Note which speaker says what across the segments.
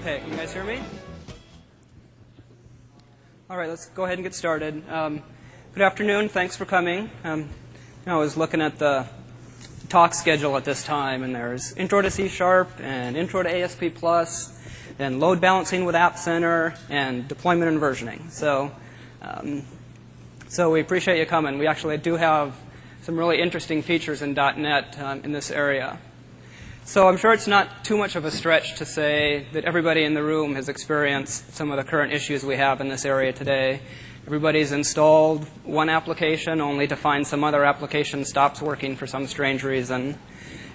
Speaker 1: Okay, can you guys hear me? All right, let's go ahead and get started. Good afternoon. Thanks for coming. I was looking at the talk schedule at this time, and there's Intro to C# and Intro to ASP+, and load balancing with App Center, and deployment and versioning. So we appreciate you coming. We actually do have some really interesting features in .NET in this area. So I'm sure it's not too much of a stretch to say that everybody in the room has experienced some of the current issues we have in this area today. Everybody's installed one application only to find some other application stops working for some strange reason.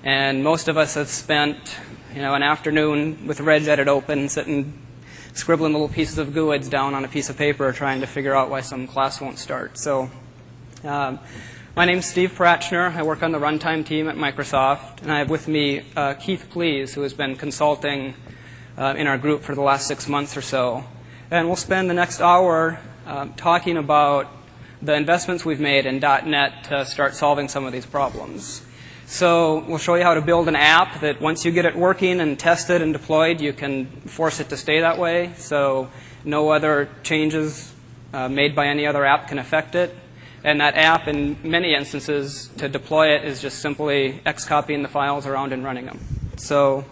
Speaker 1: And most of us have spent an afternoon with regedit open, sitting, scribbling little pieces of GUIDs down on a piece of paper trying to figure out why some class won't start. So my name's Steve Pratschner. I work on the runtime team at Microsoft. And I have with me Keith Pleas, who has been consulting in our group for the last 6 months or so. And we'll spend the next hour talking about the investments we've made in .NET to start solving some of these problems. So we'll show you how to build an app that once you get it working and tested and deployed, you can force it to stay that way. So no other changes made by any other app can affect it. And that app, in many instances, to deploy it is just simply X-copying the files around and running them. So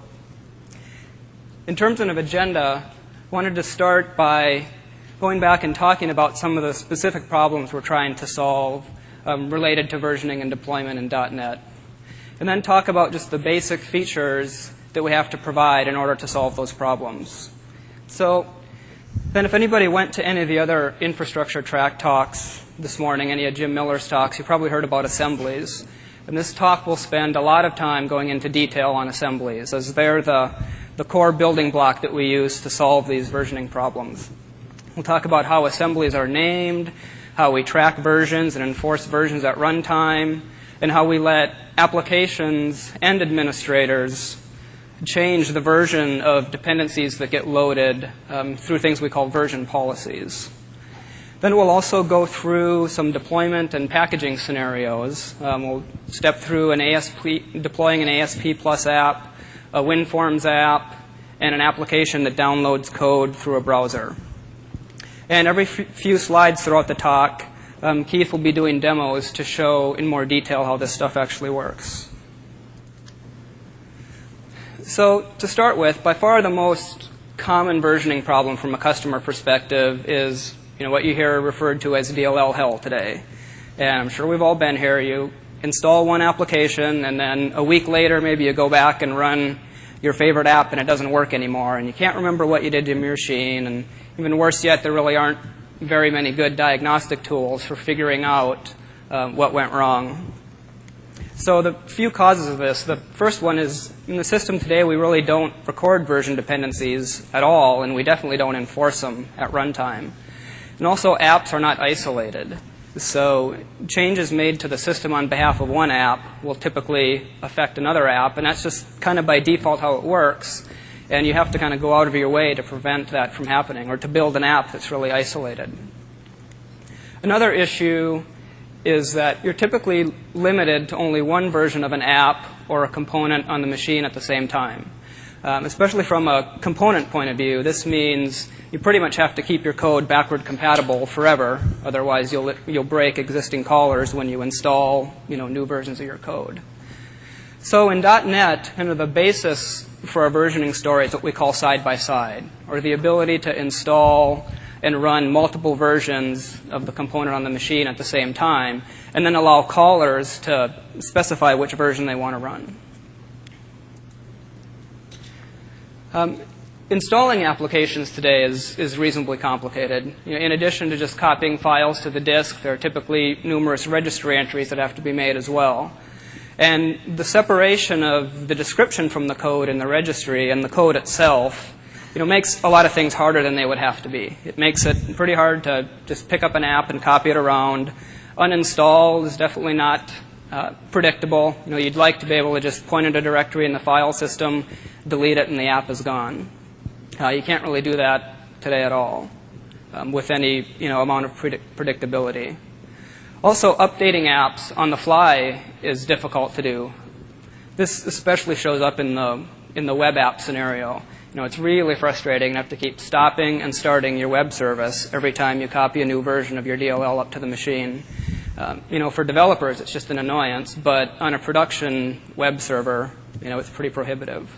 Speaker 1: in terms of an agenda, I wanted to start by going back and talking about some of the specific problems we're trying to solve related to versioning and deployment in .NET. And then talk about just the basic features that we have to provide in order to solve those problems. So then if anybody went to any of the other infrastructure track talks this morning, any of Jim Miller's talks, you probably heard about assemblies. And this talk will spend a lot of time going into detail on assemblies, as they're the core building block that we use to solve these versioning problems. We'll talk about how assemblies are named, how we track versions and enforce versions at runtime, and how we let applications and administrators change the version of dependencies that get loaded through things we call version policies. Then we'll also go through some deployment and packaging scenarios. We'll step through deploying an ASP Plus app, a WinForms app, and an application that downloads code through a browser. And every few slides throughout the talk, Keith will be doing demos to show in more detail how this stuff actually works. So to start with, by far the most common versioning problem from a customer perspective is what you hear referred to as DLL hell today. And I'm sure we've all been here. You install one application, and then a week later, maybe you go back and run your favorite app, and it doesn't work anymore. And you can't remember what you did to your machine. And even worse yet, there really aren't very many good diagnostic tools for figuring out what went wrong. So the few causes of this, the first one is in the system today, we really don't record version dependencies at all, and we definitely don't enforce them at runtime. And also, apps are not isolated. So changes made to the system on behalf of one app will typically affect another app, and that's just kind of by default how it works. And you have to kind of go out of your way to prevent that from happening, or to build an app that's really isolated. Another issue is that you're typically limited to only one version of an app or a component on the machine at the same time. Especially from a component point of view, this means you pretty much have to keep your code backward compatible forever. Otherwise, you'll break existing callers when you install new versions of your code. So in .NET, kind of the basis for our versioning story is what we call side-by-side, or the ability to install and run multiple versions of the component on the machine at the same time, and then allow callers to specify which version they want to run. Installing applications today is reasonably complicated. In addition to just copying files to the disk, there are typically numerous registry entries that have to be made as well. And the separation of the description from the code in the registry and the code itself makes a lot of things harder than they would have to be. It makes it pretty hard to just pick up an app and copy it around. Uninstall is definitely not predictable. You'd like to be able to just point at a directory in the file system, delete it, and the app is gone. You can't really do that today at all with any amount of predictability. Also, updating apps on the fly is difficult to do. This especially shows up in the web app scenario. It's really frustrating to have to keep stopping and starting your web service every time you copy a new version of your DLL up to the machine. For developers, it's just an annoyance, but on a production web server, it's pretty prohibitive.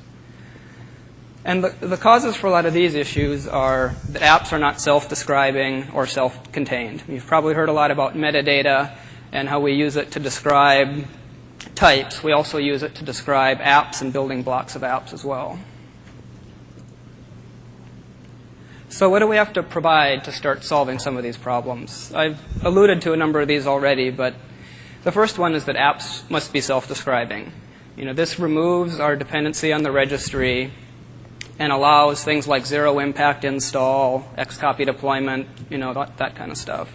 Speaker 1: And the causes for a lot of these issues are that apps are not self-describing or self-contained. You've probably heard a lot about metadata and how we use it to describe types. We also use it to describe apps and building blocks of apps as well. So what do we have to provide to start solving some of these problems? I've alluded to a number of these already, but the first one is that apps must be self-describing. This removes our dependency on the registry and allows things like zero impact install, Xcopy deployment, that kind of stuff.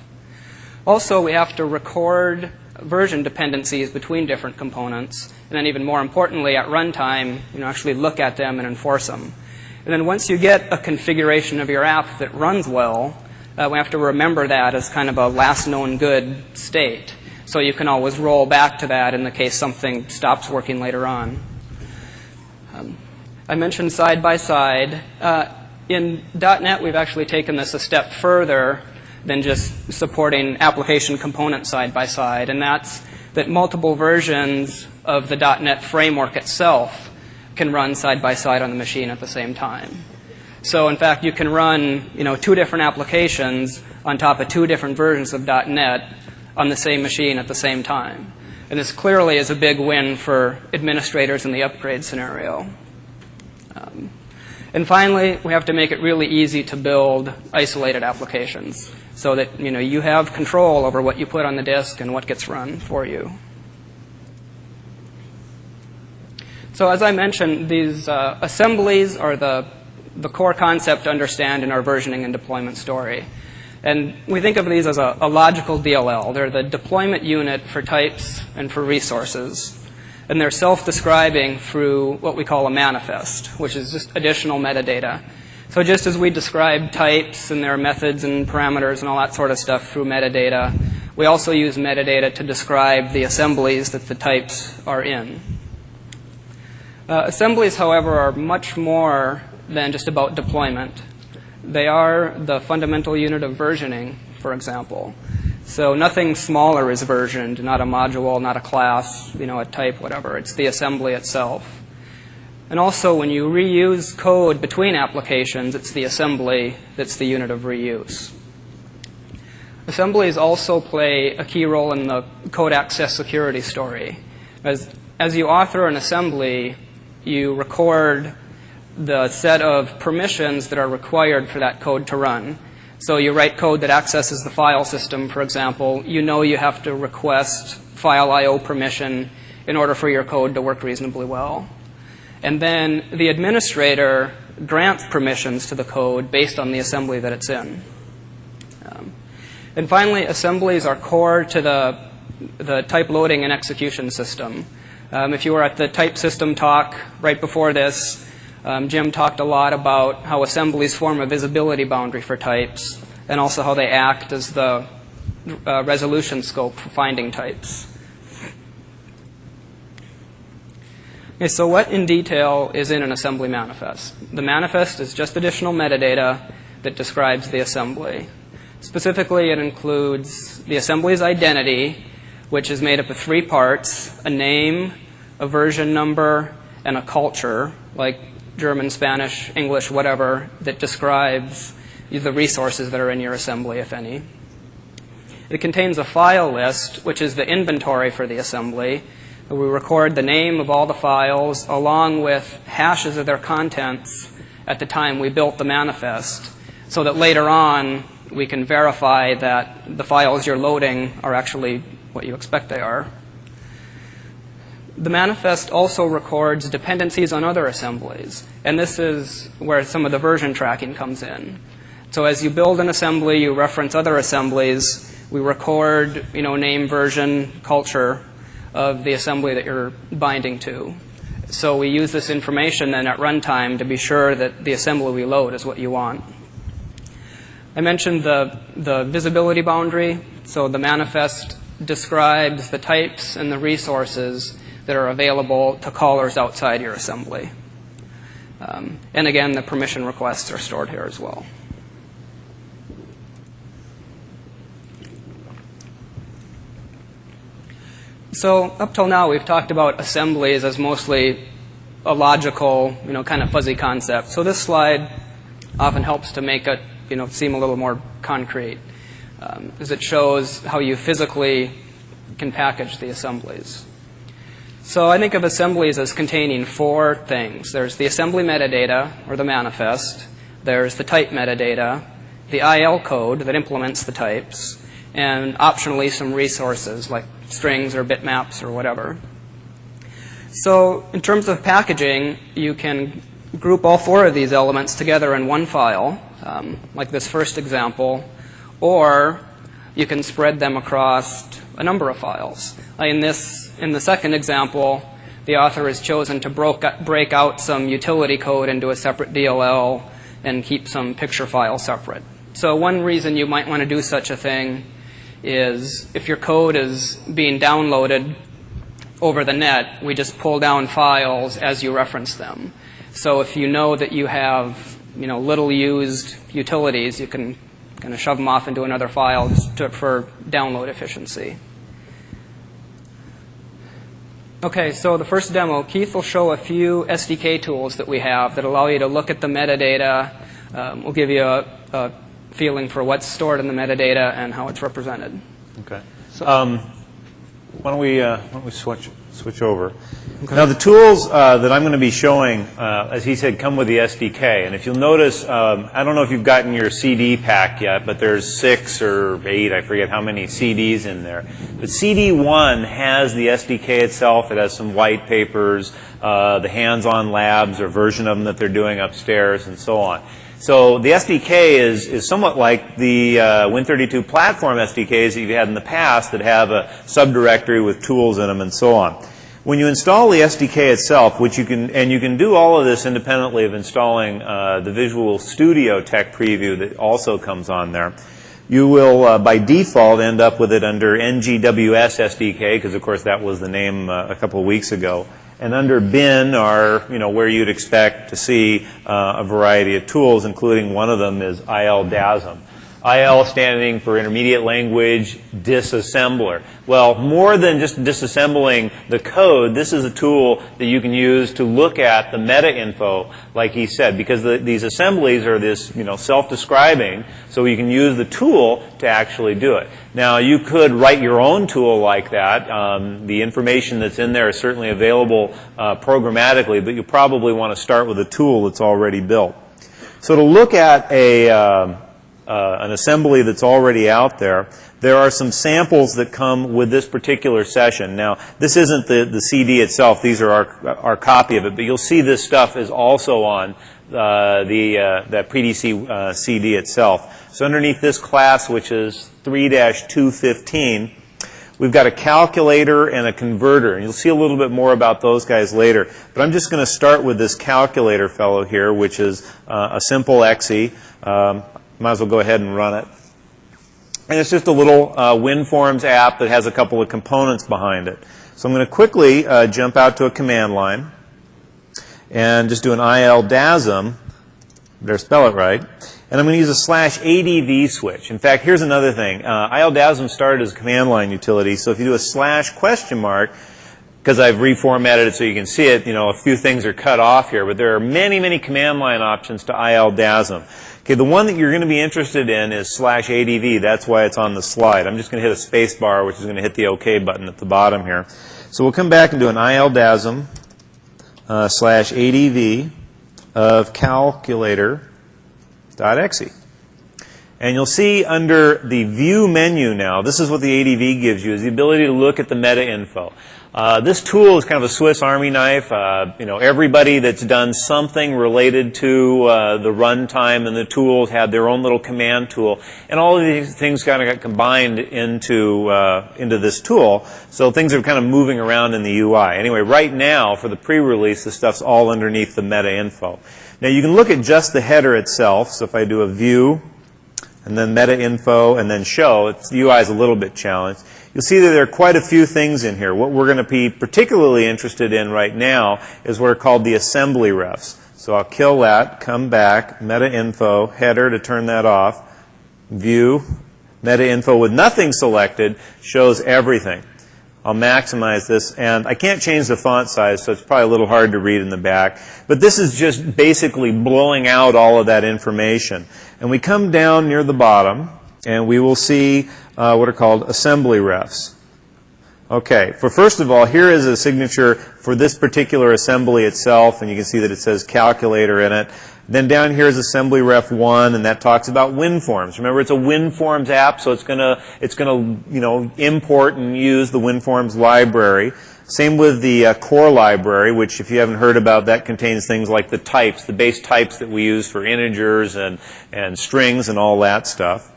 Speaker 1: Also, we have to record version dependencies between different components, and then even more importantly, at runtime, actually look at them and enforce them. And then once you get a configuration of your app that runs well, we have to remember that as kind of a last known good state. So you can always roll back to that in the case something stops working later on. I mentioned side-by-side. In .NET, we've actually taken this a step further than just supporting application components side-by-side, and that's that multiple versions of the .NET framework itself can run side-by-side on the machine at the same time. So in fact, you can run two different applications on top of two different versions of .NET on the same machine at the same time. And this clearly is a big win for administrators in the upgrade scenario. And finally, we have to make it really easy to build isolated applications so that you have control over what you put on the disk and what gets run for you. So as I mentioned, these assemblies are the core concept to understand in our versioning and deployment story. And we think of these as a logical DLL. They're the deployment unit for types and for resources. And they're self-describing through what we call a manifest, which is just additional metadata. So just as we describe types and their methods and parameters and all that sort of stuff through metadata, we also use metadata to describe the assemblies that the types are in. Assemblies, however, are much more than just about deployment. They are the fundamental unit of versioning, for example. So nothing smaller is versioned, not a module, not a class, a type, whatever. It's the assembly itself. And also, when you reuse code between applications, it's the assembly that's the unit of reuse. Assemblies also play a key role in the code access security story. As you author an assembly, you record the set of permissions that are required for that code to run. So you write code that accesses the file system, for example. You have to request file I/O permission in order for your code to work reasonably well. And then the administrator grants permissions to the code based on the assembly that it's in. And finally, assemblies are core to the type loading and execution system. If you were at the type system talk right before this, Jim talked a lot about how assemblies form a visibility boundary for types and also how they act as the resolution scope for finding types. Okay, so what in detail is in an assembly manifest? The manifest is just additional metadata that describes the assembly. Specifically, it includes the assembly's identity, which is made up of 3 parts: a name, a version number, and a culture, like German, Spanish, English, whatever, that describes the resources that are in your assembly, if any. It contains a file list, which is the inventory for the assembly. We record the name of all the files along with hashes of their contents at the time we built the manifest, so that later on we can verify that the files you're loading are actually what you expect they are. The manifest also records dependencies on other assemblies, and this is where some of the version tracking comes in. So as you build an assembly, you reference other assemblies. We record, name, version, culture of the assembly that you're binding to. So we use this information then at runtime to be sure that the assembly we load is what you want. I mentioned the visibility boundary. So the manifest describes the types and the resources that are available to callers outside your assembly. And again, the permission requests are stored here as well. So up till now, we've talked about assemblies as mostly a logical, kind of fuzzy concept. So this slide often helps to make it, seem a little more concrete, as it shows how you physically can package the assemblies. So I think of assemblies as containing four things. There's the assembly metadata, or the manifest. There's the type metadata, the IL code that implements the types, and optionally some resources like strings or bitmaps or whatever. So in terms of packaging, you can group all four of these elements together in one file, like this first example, or you can spread them across a number of files. In the second example, the author has chosen to break out some utility code into a separate DLL and keep some picture file separate. So one reason you might want to do such a thing is if your code is being downloaded over the net, we just pull down files as you reference them. So if you know that you have little used utilities, you can kind of shove them off into another file for download efficiency. Okay, so the first demo, Keith will show a few SDK tools that we have that allow you to look at the metadata. We'll give you a feeling for what's stored in the metadata and how it's represented.
Speaker 2: Okay. So, why don't we switch over? Okay. Now the tools that I'm going to be showing, as he said, come with the SDK. And if you'll notice, I don't know if you've gotten your CD pack yet, but there's 6 or 8, I forget how many CDs in there. But CD1 has the SDK itself. It has some white papers, the hands-on labs or version of them that they're doing upstairs, and so on. So the SDK is somewhat like the Win32 platform SDKs that you've had in the past that have a subdirectory with tools in them and so on. When you install the SDK itself, which you can do all of this independently of installing the Visual Studio Tech Preview that also comes on there, you will by default end up with it under NGWS SDK, because of course that was the name a couple of weeks ago. And under bin are, where you'd expect to see a variety of tools, including one of them is IL-DASM. IL standing for Intermediate Language Disassembler. Well, more than just disassembling the code, this is a tool that you can use to look at the meta info, like he said, because these assemblies are this, self-describing, so you can use the tool to actually do it. Now, you could write your own tool like that. The information that's in there is certainly available programmatically, but you probably want to start with a tool that's already built. So to look at an assembly that's already out there, there are some samples that come with this particular session. Now, this isn't the CD itself. These are our copy of it, but you'll see this stuff is also on the PDC CD itself. So underneath this class, which is 3-215, we've got a calculator and a converter. And you'll see a little bit more about those guys later. But I'm just going to start with this calculator fellow here, which is a simple exe. Might as well go ahead and run it. And it's just a little WinForms app that has a couple of components behind it. So I'm going to quickly jump out to a command line and just do an IL-DASM. Better spell it right. And I'm going to use a /ADV switch. In fact, here's another thing. IL-DASM started as a command line utility, so if you do a /?, because I've reformatted it so you can see it, a few things are cut off here, but there are many, many command line options to IL-DASM. Okay, the one that you're going to be interested in is /ADV. That's why it's on the slide. I'm just going to hit a space bar, which is going to hit the OK button at the bottom here. So we'll come back and do an IL-DASM /ADV of calculator.exe. And you'll see under the View menu now, this is what the ADV gives you, is the ability to look at the meta info. This tool is kind of a Swiss Army knife. Everybody that's done something related to the runtime and the tools had their own little command tool, and all of these things kind of got combined into this tool. So things are kind of moving around in the UI. Anyway, right now for the pre-release, this stuff's all underneath the meta info. Now you can look at just the header itself. So if I do a View and then meta info and then show, the UI is a little bit challenged. You'll see that there are quite a few things in here. What we're going to be particularly interested in right now is what are called the assembly refs. So I'll kill that, come back, meta info, header to turn that off, view, meta info with nothing selected shows everything. I'll maximize this, and I can't change the font size, so it's probably a little hard to read in the back. But this is just basically blowing out all of that information. And we come down near the bottom, and we will see what are called assembly refs. Okay, first of all, here is a signature for this particular assembly itself, and you can see that it says calculator in it. Then down here is assembly ref 1, and that talks about WinForms. Remember, it's a WinForms app, so it's gonna import and use the WinForms library. Same with the core library, which, if you haven't heard about, that contains things like the types, the base types that we use for integers and strings and all that stuff.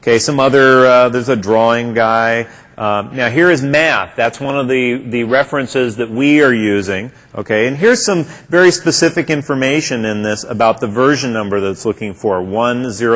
Speaker 2: Okay, some other, there's a drawing guy. Now here is math. That's one of the references that we are using. Okay, and here's some very specific information in this about the version number that it's looking for, 1000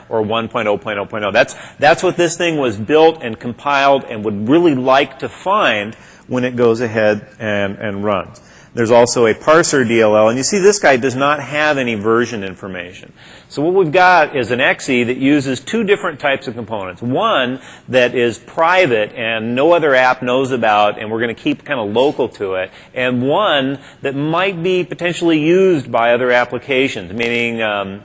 Speaker 2: or 1.0.0.0. That's what this thing was built and compiled and would really like to find when it goes ahead and runs. There's also a parser DLL, and you see this guy does not have any version information. So what we've got is an exe that uses two different types of components. One that is private and no other app knows about, and we're going to keep kind of local to it, and one that might be potentially used by other applications, meaning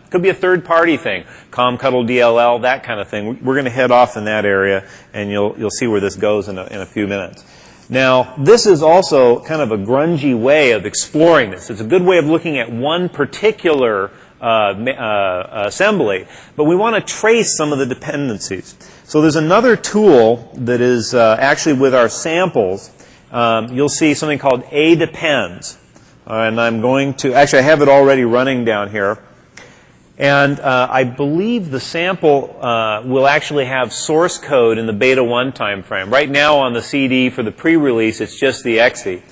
Speaker 2: could be a third-party thing, ComCuddle DLL, that kind of thing. We're going to head off in that area, and you'll see where this goes in a few minutes. Now, this is also kind of a grungy way of exploring this. It's a good way of looking at one particular assembly, but we want to trace some of the dependencies. So there's another tool that is actually with our samples. You'll see something called adepends. And I'm going to, actually I have it already running down here. And I believe the sample will actually have source code in the beta 1 time frame. Right now on the CD for the pre-release, it's just the exe.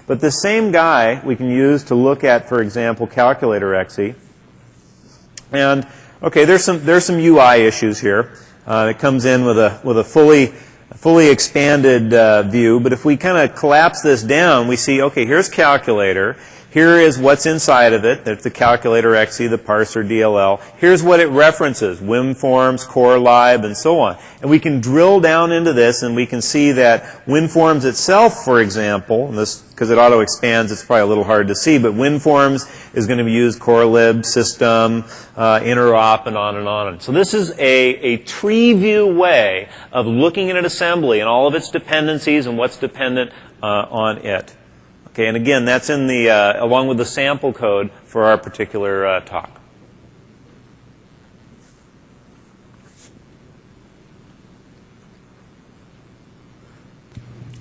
Speaker 2: But the same guy we can use to look at, for example, calculator exe. And okay, there's some UI issues here. It comes in with a fully expanded view. But if we kind of collapse this down, we see, okay, here's calculator. Here is what's inside of it. That's the calculator exe, the parser DLL. Here's what it references, WinForms, Core Lib, and so on. And we can drill down into this, and we can see that WinForms itself, for example, and this, because it auto-expands, it's probably a little hard to see, but WinForms is going to be used Core Lib, System, Interop, and on and on. And so this is a tree view way of looking at an assembly and all of its dependencies and what's dependent on it. Okay, and again, that's in the along with the sample code for our particular talk.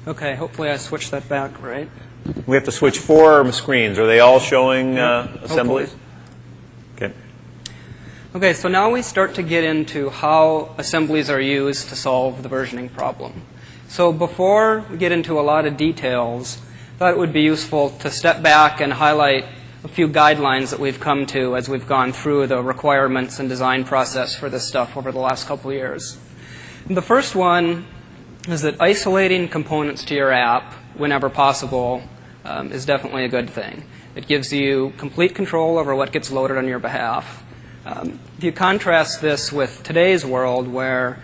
Speaker 1: Okay, hopefully I switched that back right.
Speaker 2: We have to switch 4 screens. Are they all showing assemblies?
Speaker 1: Hopefully. Okay. Okay, so now we start to get into how assemblies are used to solve the versioning problem. So before we get into a lot of details, I thought it would be useful to step back and highlight a few guidelines that we've come to as we've gone through the requirements and design process for this stuff over the last couple of years. And the first one is that isolating components to your app whenever possible is definitely a good thing. It gives you complete control over what gets loaded on your behalf. If you contrast this with today's world where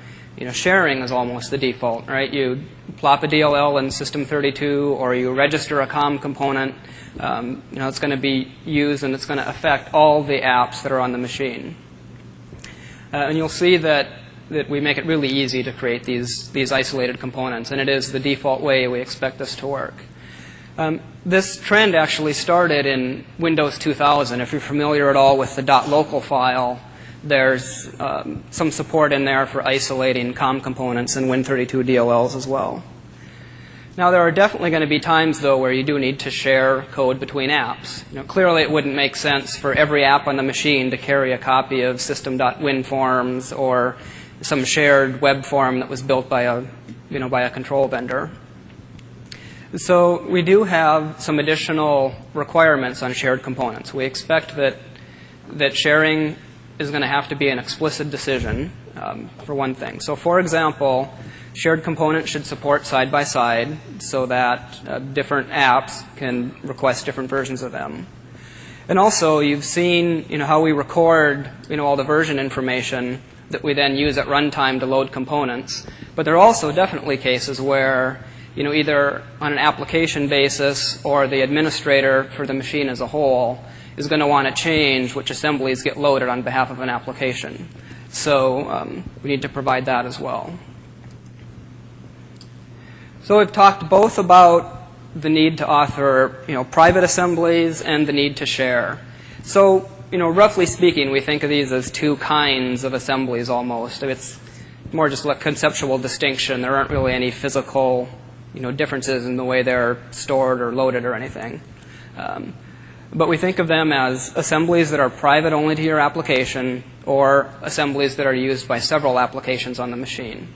Speaker 1: sharing is almost the default, right? You plop a DLL in System 32 or you register a COM component, it's going to be used and it's going to affect all the apps that are on the machine. And you'll see that we make it really easy to create these isolated components, and it is the default way we expect this to work. This trend actually started in Windows 2000. If you're familiar at all with the .local file, there's some support in there for isolating COM components and Win32 DLLs as well. Now, there are definitely going to be times, though, where you do need to share code between apps. Clearly, it wouldn't make sense for every app on the machine to carry a copy of system.winforms or some shared web form that was built by a control vendor. So we do have some additional requirements on shared components. We expect that sharing is going to have to be an explicit decision, for one thing. So for example, shared components should support side-by-side so that different apps can request different versions of them. And also, you've seen how we record all the version information that we then use at runtime to load components. But there are also definitely cases where either on an application basis or the administrator for the machine as a whole is going to want to change which assemblies get loaded on behalf of an application. So we need to provide that as well. So we've talked both about the need to author private assemblies and the need to share. So roughly speaking, we think of these as two kinds of assemblies almost. It's more just a conceptual distinction. There aren't really any physical differences in the way they're stored or loaded or anything. But we think of them as assemblies that are private only to your application or assemblies that are used by several applications on the machine.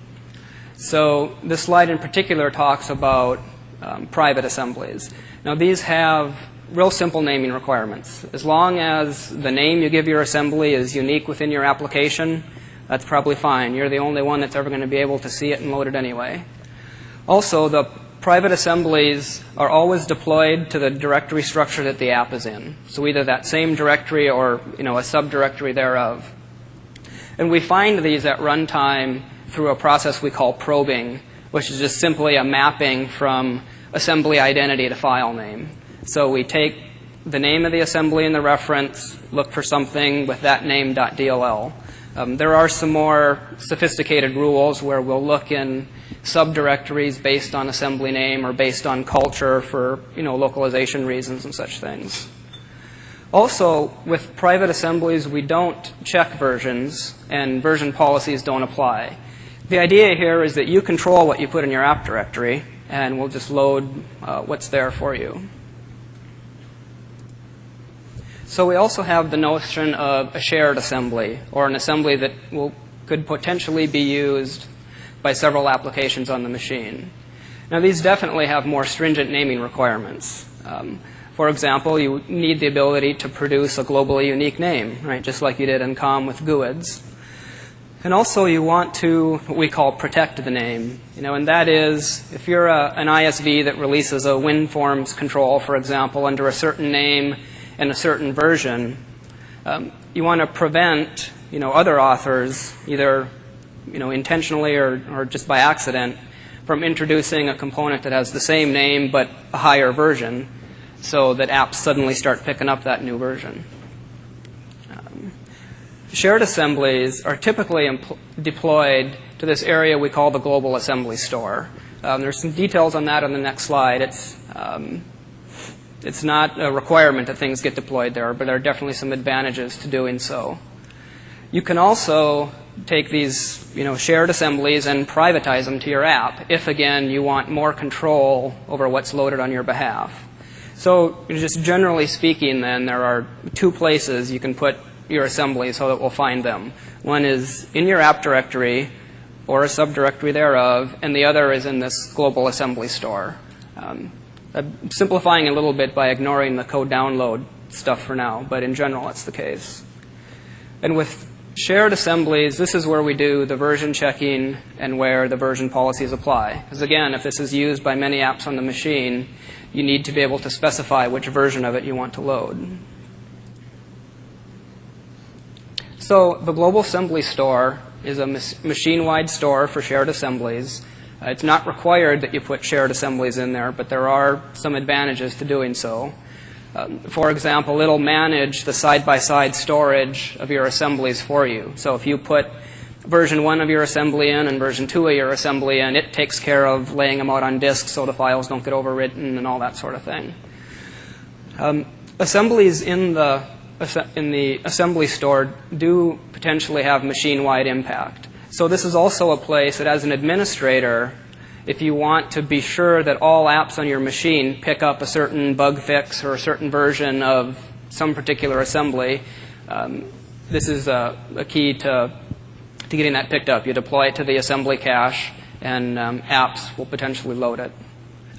Speaker 1: So this slide in particular talks about private assemblies. Now these have real simple naming requirements. As long as the name you give your assembly is unique within your application, that's probably fine. You're the only one that's ever going to be able to see it and load it anyway. Also, the private assemblies are always deployed to the directory structure that the app is in. So either that same directory or a subdirectory thereof. And we find these at runtime through a process we call probing, which is just simply a mapping from assembly identity to file name. So we take the name of the assembly in the reference, look for something with that name .dll. There are some more sophisticated rules where we'll look in subdirectories based on assembly name or based on culture for localization reasons and such things. Also, with private assemblies, we don't check versions, and version policies don't apply. The idea here is that you control what you put in your app directory, and we'll just load what's there for you. So we also have the notion of a shared assembly, or an assembly that could potentially be used by several applications on the machine. Now these definitely have more stringent naming requirements. For example, you need the ability to produce a globally unique name, right? Just like you did in COM with GUIDs. And also you want to, what we call, protect the name. And that is, if you're an ISV that releases a WinForms control, for example, under a certain name and a certain version, you want to prevent other authors, either intentionally or just by accident, from introducing a component that has the same name but a higher version, so that apps suddenly start picking up that new version. Shared assemblies are typically deployed to this area we call the global assembly store. There's some details on that on the next slide. It's not a requirement that things get deployed there, but there are definitely some advantages to doing so. You can also take these shared assemblies and privatize them to your app if, again, you want more control over what's loaded on your behalf. So just generally speaking, then, there are two places you can put your assembly so that we'll find them. One is in your app directory or a subdirectory thereof, and the other is in this global assembly store. I'm simplifying a little bit by ignoring the code download stuff for now, but in general it's the case. And with shared assemblies, this is where we do the version checking and where the version policies apply. Because again, if this is used by many apps on the machine, you need to be able to specify which version of it you want to load. So the global assembly store is a machine-wide store for shared assemblies. It's not required that you put shared assemblies in there, but there are some advantages to doing so. For example, it'll manage the side-by-side storage of your assemblies for you. So if you put version 1 of your assembly in and version 2 of your assembly in, it takes care of laying them out on disk so the files don't get overwritten and all that sort of thing. Assemblies in the assembly store do potentially have machine-wide impact. So this is also a place that, as an administrator, if you want to be sure that all apps on your machine pick up a certain bug fix or a certain version of some particular assembly, this is a key to getting that picked up. You deploy it to the assembly cache, and apps will potentially load it.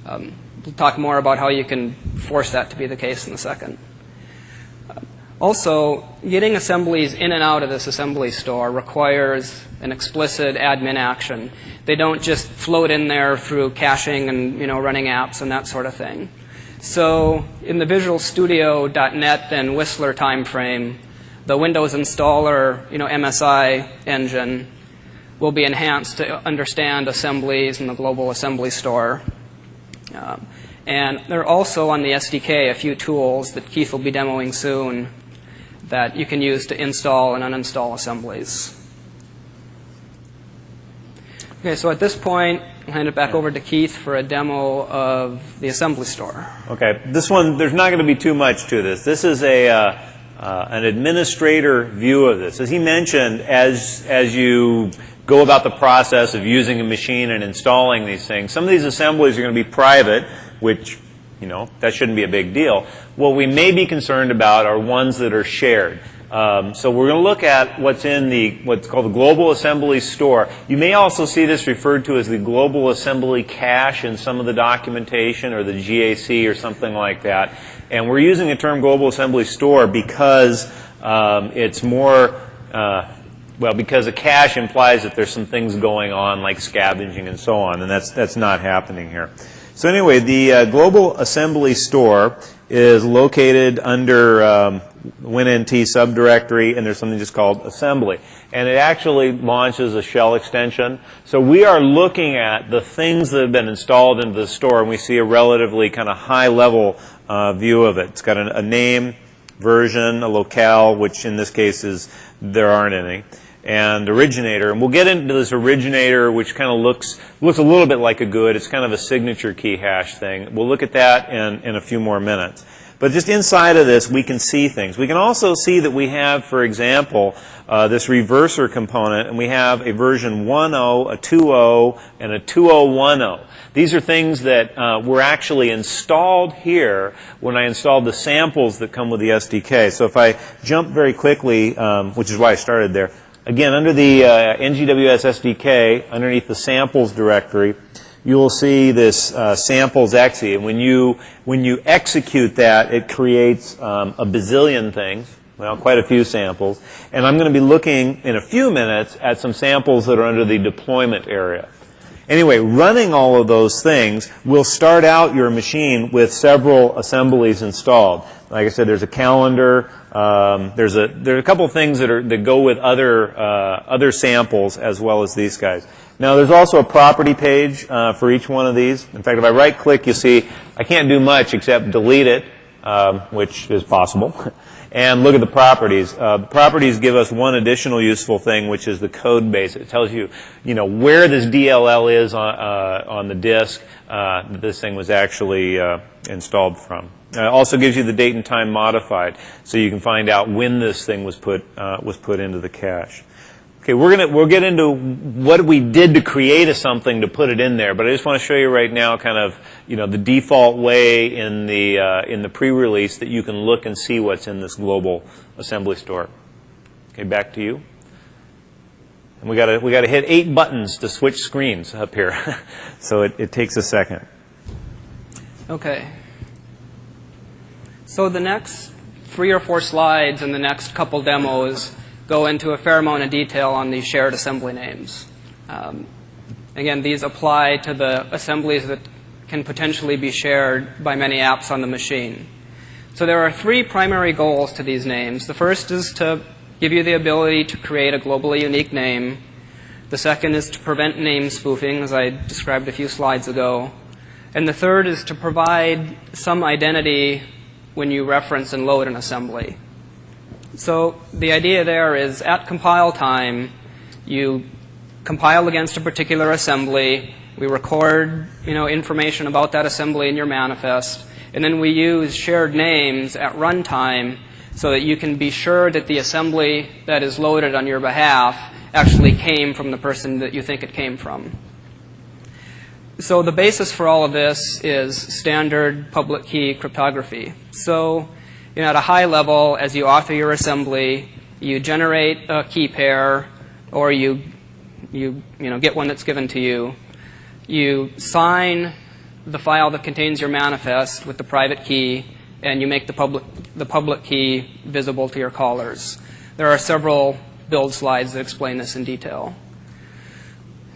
Speaker 1: We'll talk more about how you can force that to be the case in a second. Also, getting assemblies in and out of this assembly store requires an explicit admin action. They don't just float in there through caching and running apps and that sort of thing. So in the Visual Studio.NET and Whistler timeframe, the Windows installer, MSI engine will be enhanced to understand assemblies in the global assembly store. And there are also on the SDK a few tools that Keith will be demoing soon that you can use to install and uninstall assemblies. Okay, so at this point, I'll hand it back over to Keith for a demo of the assembly store.
Speaker 2: Okay, this one, there's not going to be too much to this. This is an administrator view of this. As he mentioned, as you go about the process of using a machine and installing these things, some of these assemblies are going to be private, which, that shouldn't be a big deal. What we may be concerned about are ones that are shared. So we're going to look at what's in what's called the Global Assembly Store. You may also see this referred to as the Global Assembly Cache in some of the documentation, or the GAC or something like that. And we're using the term Global Assembly Store because it's more, because a cache implies that there's some things going on like scavenging and so on, and that's not happening here. So anyway, the Global Assembly Store is located under WinNT subdirectory, and there's something just called assembly. And it actually launches a shell extension. So we are looking at the things that have been installed into the store, and we see a relatively kind of high-level view of it. It's got a name, version, a locale, which in this case is there aren't any, and originator. And we'll get into this originator, which kind of looks a little bit like a GUID. It's kind of a signature key hash thing. We'll look at that in a few more minutes. But just inside of this, we can see things. We can also see that we have, for example, this reverser component, and we have a version 1.0, a 2.0, and a 2.0.1.0. These are things that were actually installed here when I installed the samples that come with the SDK. So if I jump very quickly, which is why I started there, again, under the NGWS SDK, underneath the samples directory, you will see this samples exe. And when you execute that, it creates a bazillion things, well, quite a few samples. And I'm going to be looking in a few minutes at some samples that are under the deployment area. Anyway, running all of those things will start out your machine with several assemblies installed. Like I said, there's a calendar. There are a couple of things that go with other samples as well as these guys. Now, there's also a property page for each one of these. In fact, if I right-click, you see I can't do much except delete it, which is possible, and look at the properties. The properties give us one additional useful thing, which is the code base. It tells you, where this DLL is on the disk that this thing was actually installed from. It also gives you the date and time modified, so you can find out when this thing was put into the cache. Okay, we'll get into what we did to create something to put it in there, but I just want to show you right now kind of, the default way in the pre-release that you can look and see what's in this global assembly store. Okay, back to you. And we got to hit 8 buttons to switch screens up here. So it takes a second.
Speaker 1: Okay. So the next 3 or 4 slides and the next couple demos go into a fair amount of detail on these shared assembly names. Again, these apply to the assemblies that can potentially be shared by many apps on the machine. So there are 3 primary goals to these names. The first is to give you the ability to create a globally unique name. The second is to prevent name spoofing, as I described a few slides ago. And the third is to provide some identity when you reference and load an assembly. So the idea there is at compile time, you compile against a particular assembly. We record, information about that assembly in your manifest. And then we use shared names at runtime so that you can be sure that the assembly that is loaded on your behalf actually came from the person that you think it came from. So the basis for all of this is standard public key cryptography. So at a high level, as you author your assembly, you generate a key pair, or you get one that's given to you. You sign the file that contains your manifest with the private key, and you make the public key visible to your callers. There are several build slides that explain this in detail.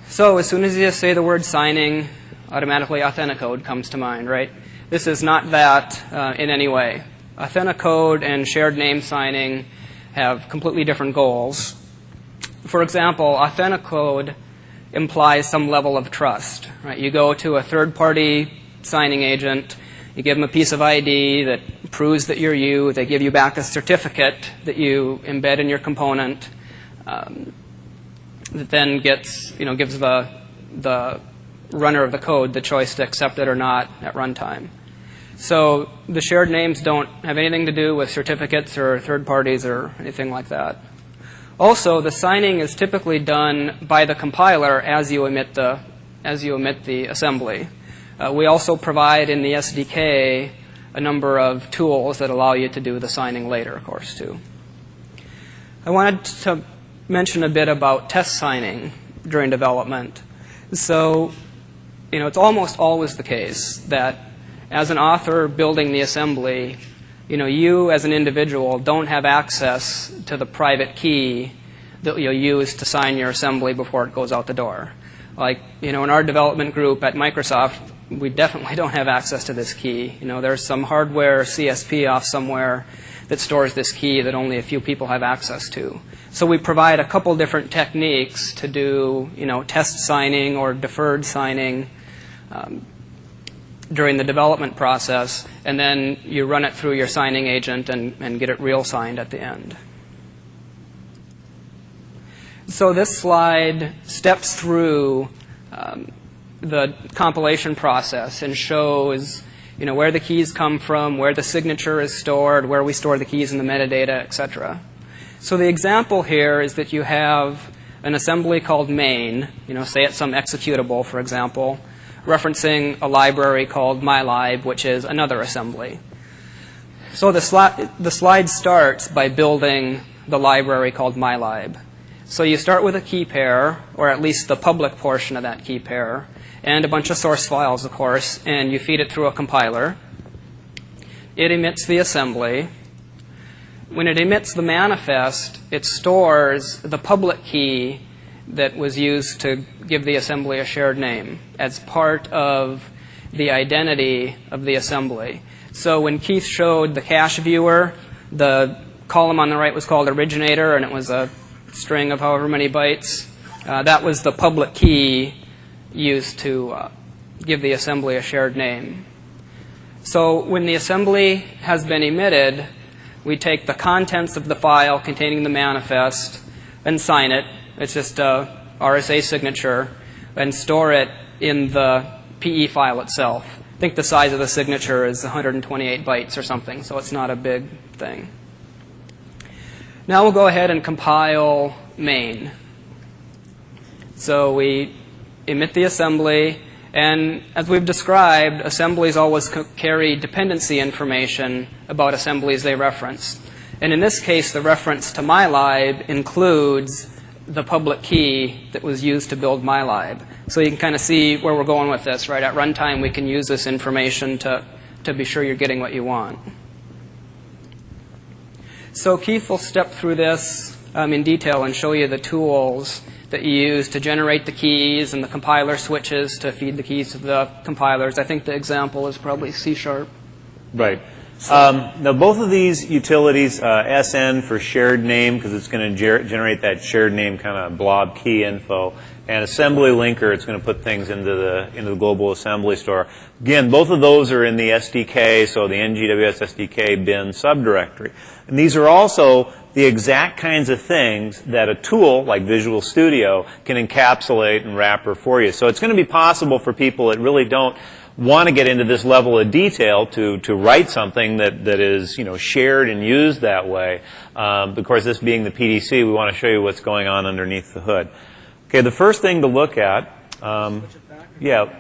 Speaker 1: So as soon as you say the word signing, automatically authenticode comes to mind, right? This is not that in any way. Authenticode and shared name signing have completely different goals. For example, Authenticode implies some level of trust. Right? You go to a third-party signing agent, you give them a piece of ID that proves that you're you, they give you back a certificate that you embed in your component that then gives the runner of the code the choice to accept it or not at runtime. So the shared names don't have anything to do with certificates or third parties or anything like that. Also, the signing is typically done by the compiler as you emit the assembly. We also provide in the SDK a number of tools that allow you to do the signing later, of course, too. I wanted to mention a bit about test signing during development. So, it's almost always the case that as an author building the assembly, you as an individual don't have access to the private key that you'll use to sign your assembly before it goes out the door. Like, in our development group at Microsoft, we definitely don't have access to this key. There's some hardware CSP off somewhere that stores this key that only a few people have access to. So we provide a couple different techniques to do, test signing or deferred signing during the development process, and then you run it through your signing agent and get it real signed at the end. So this slide steps through the compilation process and shows where the keys come from, where the signature is stored, where we store the keys in the metadata, etc. So the example here is that you have an assembly called main, say it's some executable, for example, referencing a library called mylib, which is another assembly. So the slide starts by building the library called mylib. So you start with a key pair, or at least the public portion of that key pair, and a bunch of source files, of course, and you feed it through a compiler. It emits the assembly. When it emits the manifest, it stores the public key that was used to give the assembly a shared name as part of the identity of the assembly. So when Keith showed the cache viewer, the column on the right was called originator, and it was a string of however many bytes. That was the public key used to give the assembly a shared name. So when the assembly has been emitted, we take the contents of the file containing the manifest and sign it. It's just a RSA signature, and store it in the PE file itself. I think the size of the signature is 128 bytes or something, so it's not a big thing. Now we'll go ahead and compile main. So we emit the assembly, and as we've described, assemblies always carry dependency information about assemblies they reference. And in this case, the reference to mylib includes the public key that was used to build mylib. So you can kind of see where we're going with this, right? At runtime, we can use this information to be sure you're getting what you want. So Keith will step through this in detail and show you the tools that you use to generate the keys and the compiler switches to feed the keys to the compilers. I think the example is probably C#.
Speaker 2: Right. Now, both of these utilities, SN for shared name, because it's going to generate that shared name kind of blob key info, and assembly linker, it's going to put things into the global assembly store. Again, both of those are in the SDK, so the NGWS SDK bin subdirectory. And these are also the exact kinds of things that a tool like Visual Studio can encapsulate and wrapper for you. So it's going to be possible for people that really don't want to get into this level of detail to write something that is shared and used that way. Of course, this being the PDC, we want to show you what's going on underneath the hood. Okay, the first thing to look at, yeah.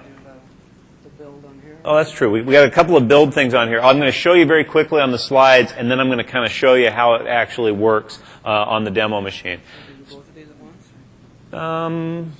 Speaker 2: Oh, that's true. We got a couple of build things on here. I'm going to show you very quickly on the slides, and then I'm going to kind of show you how it actually works on the demo machine.
Speaker 1: Both of these at once?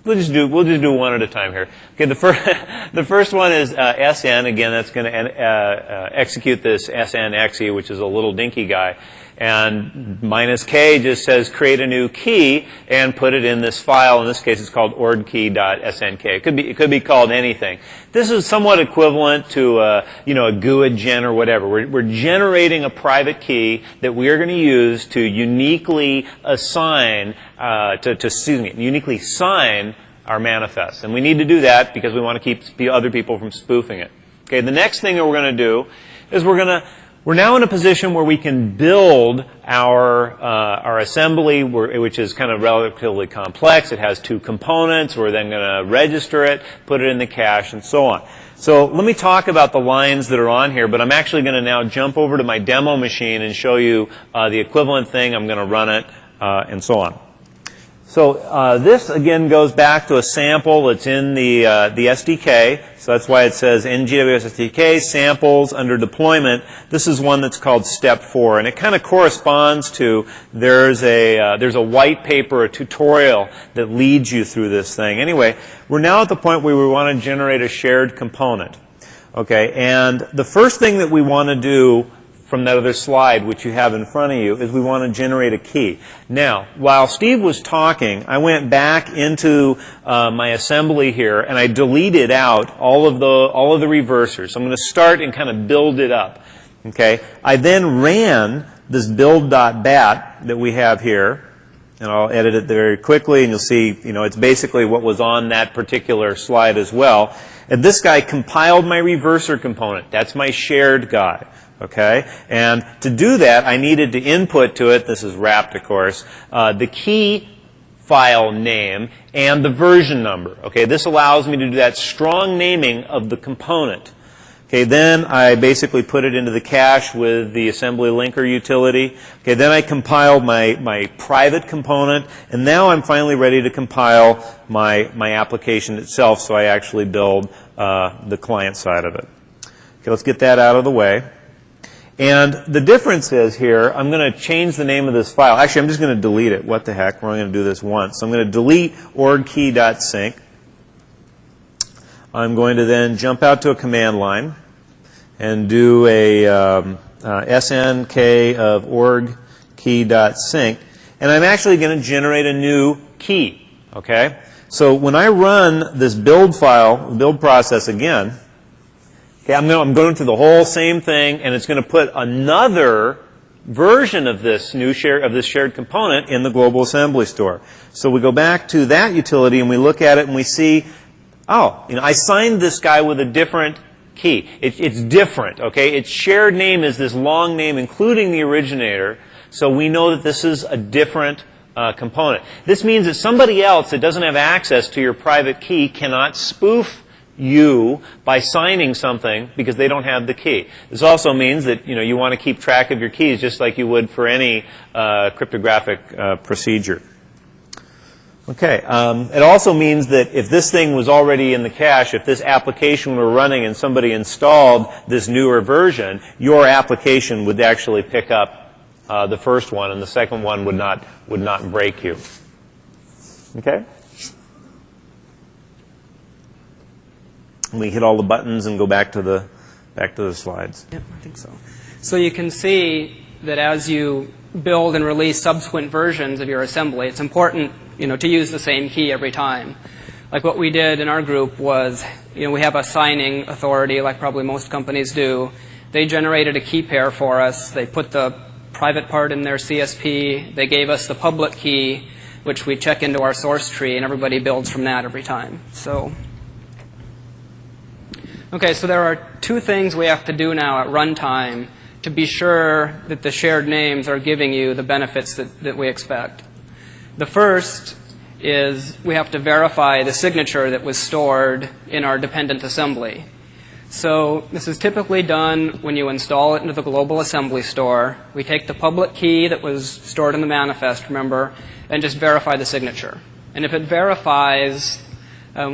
Speaker 2: We'll just do one at a time here. Okay, the first one is SN. Again, that's going to execute this SNXE, which is a little dinky guy. And -K just says create a new key and put it in this file. In this case, it's called ordkey.snk. It could be called anything. This is somewhat equivalent to a GUID gen or whatever. We're generating a private key that we are going to use to uniquely assign uniquely sign our manifest. And we need to do that because we want to keep other people from spoofing it. Okay, the next thing that we're going to do is we're now in a position where we can build our assembly, which is kind of relatively complex. It has 2 components. We're then going to register it, put it in the cache, and so on. So let me talk about the lines that are on here, but I'm actually going to now jump over to my demo machine and show you the equivalent thing. I'm going to run it, and so on. So this, again, goes back to a sample that's in the SDK. So that's why it says NGWS SDK, samples under deployment. This is one that's called Step 4. And it kind of corresponds to, there's a white paper, a tutorial that leads you through this thing. Anyway, we're now at the point where we want to generate a shared component. Okay, and the first thing that we want to do from that other slide, which you have in front of you, is we want to generate a key. Now, while Steve was talking, I went back into my assembly here, and I deleted out all of the reversers. So I'm going to start and kind of build it up. Okay. I then ran this build.bat that we have here, and I'll edit it very quickly, and you'll see, it's basically what was on that particular slide as well. And this guy compiled my reverser component. That's my shared guy. Okay, and to do that, I needed to input to it, this is wrapped, of course, the key file name and the version number. Okay, this allows me to do that strong naming of the component. Okay, then I basically put it into the cache with the assembly linker utility. Okay, then I compiled my private component, and now I'm finally ready to compile my application itself, so I actually build the client side of it. Okay, let's get that out of the way. And the difference is here, I'm going to change the name of this file. Actually, I'm just going to delete it. What the heck? We're only going to do this once. So I'm going to delete ordkey.sync. I'm going to then jump out to a command line and do a snk of ordkey.sync. And I'm actually going to generate a new key. Okay? So when I run this build process again, okay, I'm going through the whole same thing, and it's going to put another version of this shared component in the global assembly store. So we go back to that utility, and we look at it, and we see, I signed this guy with a different key. It's different, okay? Its shared name is this long name, including the originator, so we know that this is a different component. This means that somebody else that doesn't have access to your private key cannot spoof you by signing something because they don't have the key. This also means that you want to keep track of your keys just like you would for any cryptographic procedure. Okay. It also means that if this thing was already in the cache, if this application were running and somebody installed this newer version, your application would actually pick up the first one, and the second one would not break you. Okay. We hit all the buttons and go back to the slides.
Speaker 1: Yeah, I think so. So you can see that as you build and release subsequent versions of your assembly, it's important, to use the same key every time. Like what we did in our group was, we have a signing authority, like probably most companies do. They generated a key pair for us. They put the private part in their CSP. They gave us the public key, which we check into our source tree, and everybody builds from that every time. Okay, so there are 2 things we have to do now at runtime to be sure that the shared names are giving you the benefits that we expect. The first is we have to verify the signature that was stored in our dependent assembly. So this is typically done when you install it into the global assembly store. We take the public key that was stored in the manifest, remember, and just verify the signature. And if it verifies,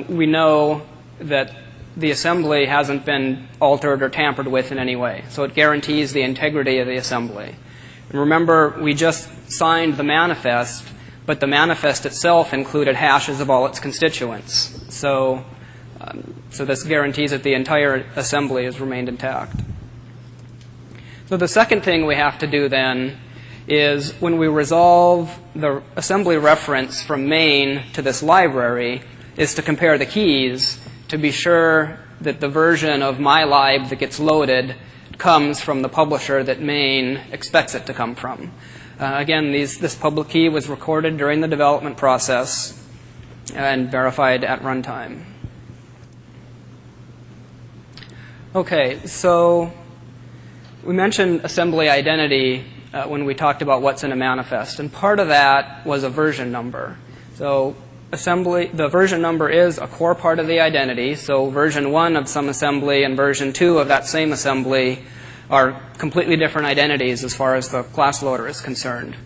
Speaker 1: we know that the assembly hasn't been altered or tampered with in any way. So it guarantees the integrity of the assembly. And remember, we just signed the manifest, but the manifest itself included hashes of all its constituents. So So this guarantees that the entire assembly has remained intact. So the second thing we have to do then is when we resolve the assembly reference from main to this library is to compare the keys to be sure that the version of mylib that gets loaded comes from the publisher that main expects it to come from. Again, this public key was recorded during the development process and verified at runtime. Okay, so we mentioned assembly identity when we talked about what's in a manifest, and part of that was a version number. So the version number is a core part of the identity, so version 1 of some assembly and version 2 of that same assembly are completely different identities as far as the class loader is concerned.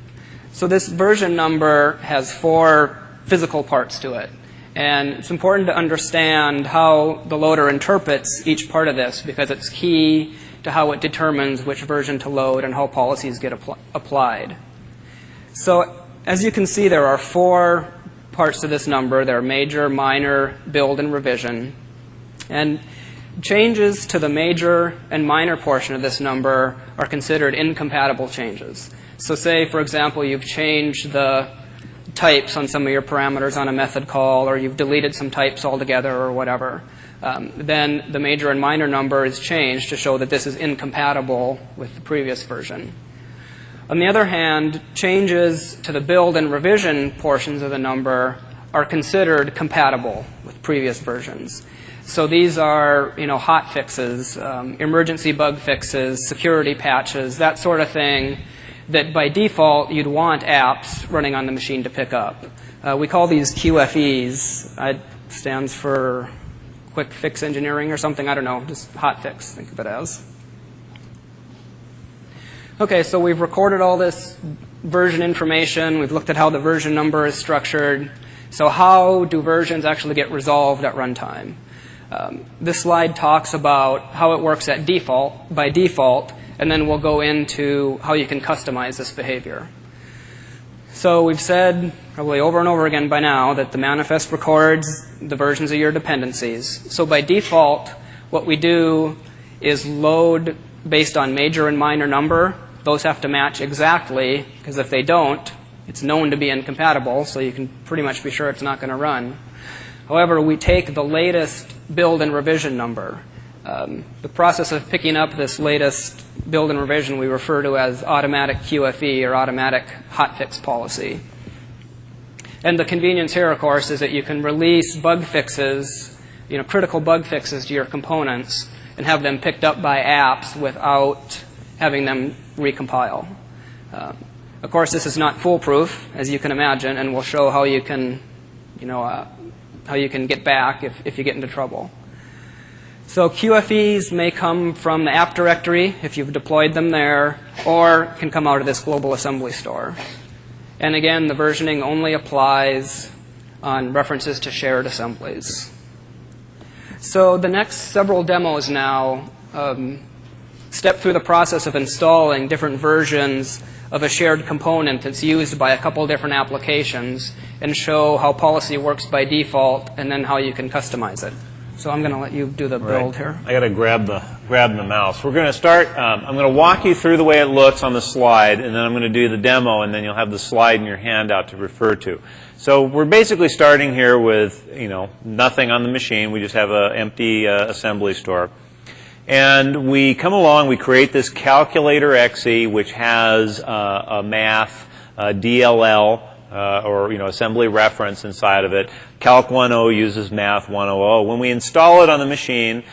Speaker 1: So this version number has 4 physical parts to it. And it's important to understand how the loader interprets each part of this because it's key to how it determines which version to load and how policies get applied. So as you can see, there are 4 parts to this number. There are major, minor, build, and revision. And changes to the major and minor portion of this number are considered incompatible changes. So say, for example, you've changed the types on some of your parameters on a method call, or you've deleted some types altogether or whatever. Then the major and minor number is changed to show that this is incompatible with the previous version. On the other hand, changes to the build and revision portions of the number are considered compatible with previous versions. So these are, hot fixes, emergency bug fixes, security patches, that sort of thing that by default you'd want apps running on the machine to pick up. We call these QFEs. It stands for quick fix engineering or something. I don't know, just hot fix, think of it as. Okay, so we've recorded all this version information. We've looked at how the version number is structured. So how do versions actually get resolved at runtime? This slide talks about how it works at default, by default, and then we'll go into how you can customize this behavior. So we've said probably over and over again by now that the manifest records the versions of your dependencies. So by default, what we do is load based on major and minor number. Those have to match exactly, because if they don't, it's known to be incompatible, so you can pretty much be sure it's not going to run. However, we take the latest build and revision number. The process of picking up this latest build and revision we refer to as automatic QFE or automatic hotfix policy. And the convenience here, of course, is that you can release bug fixes, critical bug fixes to your components and have them picked up by apps without having them recompile. Of course, this is not foolproof, as you can imagine, and we'll show how you can, how you can get back if you get into trouble. So QFEs may come from the app directory if you've deployed them there, or can come out of this global assembly store. And again, the versioning only applies on references to shared assemblies. So the next several demos now step through the process of installing different versions of a shared component that's used by a couple different applications and show how policy works by default and then how you can customize it. So I'm going to let you do the build here.
Speaker 2: I got to grab the mouse. We're going to start. I'm going to walk you through the way it looks on the slide, and then I'm going to do the demo, and then you'll have the slide in your handout to refer to. So we're basically starting here with nothing on the machine. We just have an empty assembly store. And we come along, we create this calculator XE, which has a math DLL, or assembly reference inside of it. Calc 10 uses math 100. When we install it on the machine,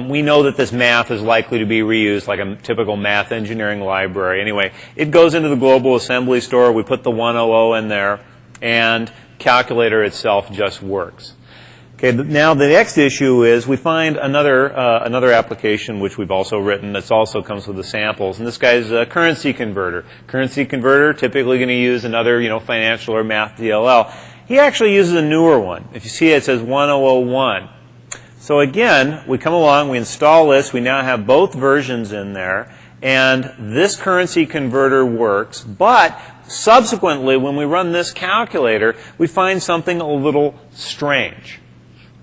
Speaker 2: we know that this math is likely to be reused like a typical math engineering library. Anyway, it goes into the global assembly store. We put the 100 in there, and calculator itself just works. Okay, now the next issue is we find another application which we've also written that also comes with the samples, and this guy's a currency converter. Currency converter, typically going to use another financial or math DLL. He actually uses a newer one. If you see it says 1001. So again, we come along, we install this, we now have both versions in there, and this currency converter works, but subsequently when we run this calculator, we find something a little strange.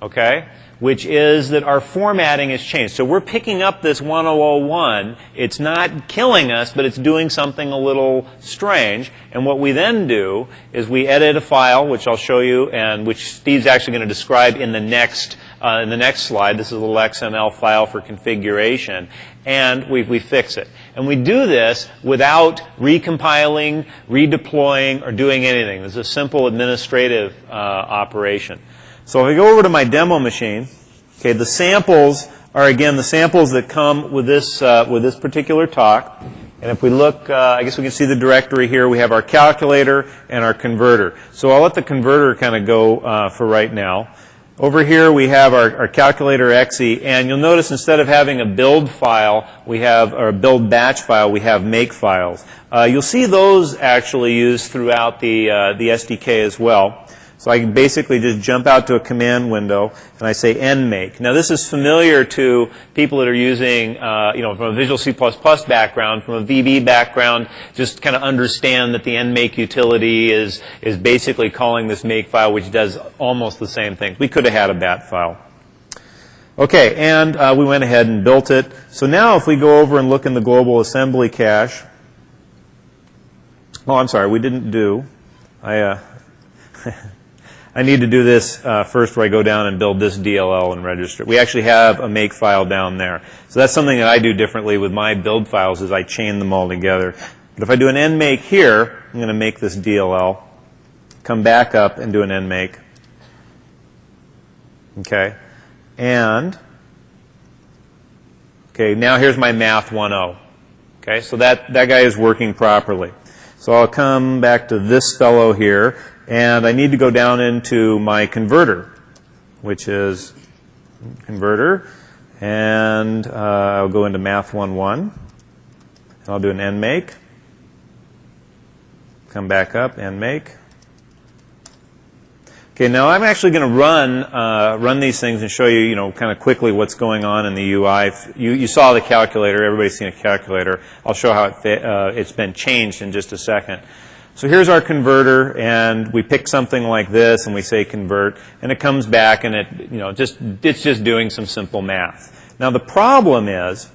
Speaker 2: Okay? which is that our formatting has changed. So we're picking up this 1001. It's not killing us, but it's doing something a little strange. And what we then do is we edit a file, which I'll show you, and which Steve's actually going to describe in the next slide. This is a little XML file for configuration. And we fix it. And we do this without recompiling, redeploying, or doing anything. This is a simple administrative operation. So if I go over to my demo machine, okay, the samples are, again, the samples that come with this particular talk. And if we look, I guess we can see the directory here. We have our calculator and our converter. So I'll let the converter kind of go for right now. Over here we have our calculator exe, and you'll notice instead of having a build file, we have, or a build batch file, we have make files. You'll see those actually used throughout the SDK as well. So I can basically just jump out to a command window and I say nmake. Now this is familiar to people that are using, from a Visual C++ background, from a VB background, just kind of understand that the nmake utility is basically calling this make file, which does almost the same thing. We could have had a bat file. Okay, and we went ahead and built it. So now if we go over and look in the global assembly cache, oh, I'm sorry, we didn't do. I need to do this first where I go down and build this DLL and register. We actually have a make file down there. So that's something that I do differently with my build files is I chain them all together. But if I do an nmake here, I'm going to make this DLL, come back up and do an nmake. Okay. And, okay, now here's my math 1.0. Okay, so that guy is working properly. So I'll come back to this fellow here. And I need to go down into my converter, which is converter, and I'll go into math 1.1, and I'll do an nmake, come back up, nmake. Okay, now I'm actually going to run these things and show you, kind of quickly what's going on in the UI. You saw the calculator. Everybody's seen a calculator. I'll show how it's been changed in just a second. So here's our converter, and we pick something like this, and we say convert, and it comes back, and it's just doing some simple math. Now the problem is,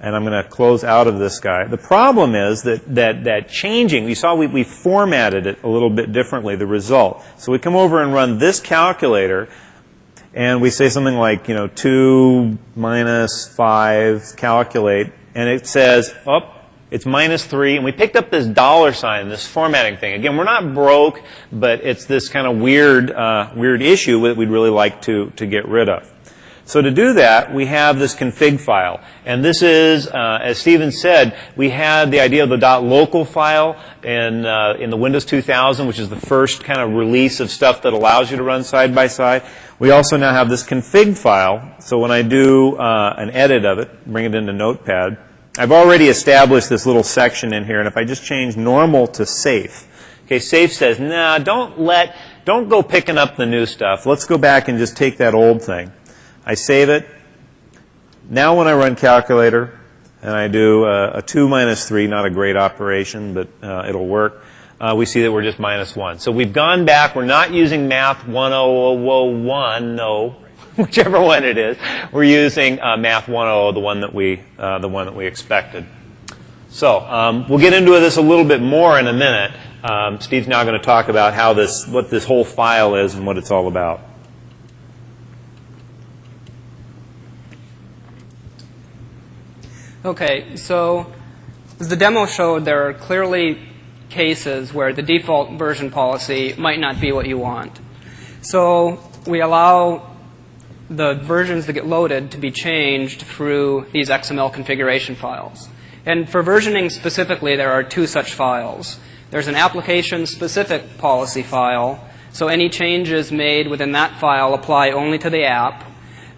Speaker 2: and I'm going to close out of this guy. The problem is that changing. You saw we formatted it a little bit differently. The result. So we come over and run this calculator, and we say something like 2 minus 5 calculate, and it says it's -3, and we picked up this $sign, this formatting thing. Again, we're not broke, but it's this kind of weird issue that we'd really like to get rid of. So to do that, we have this config file, and this is, as Stephen said, we had the idea of the .local file in the Windows 2000, which is the first kind of release of stuff that allows you to run side by side. We also now have this config file, so when I do an edit of it, bring it into Notepad. I've already established this little section in here, and if I just change normal to safe, okay, safe says, nah, don't go picking up the new stuff. Let's go back and just take that old thing. I save it. Now when I run calculator, and I do a 2 minus 3, not a great operation, but it'll work, we see that we're just -1. So we've gone back. We're not using math 1001, no. Whichever one it is, we're using math 1.0, the one that we expected. So we'll get into this a little bit more in a minute. Steve's now going to talk about what this whole file is and what it's all about.
Speaker 1: Okay, so as the demo showed, there are clearly cases where the default version policy might not be what you want. So we allow the versions that get loaded to be changed through these XML configuration files. And for versioning specifically, there are 2 such files. There's an application-specific policy file, so any changes made within that file apply only to the app.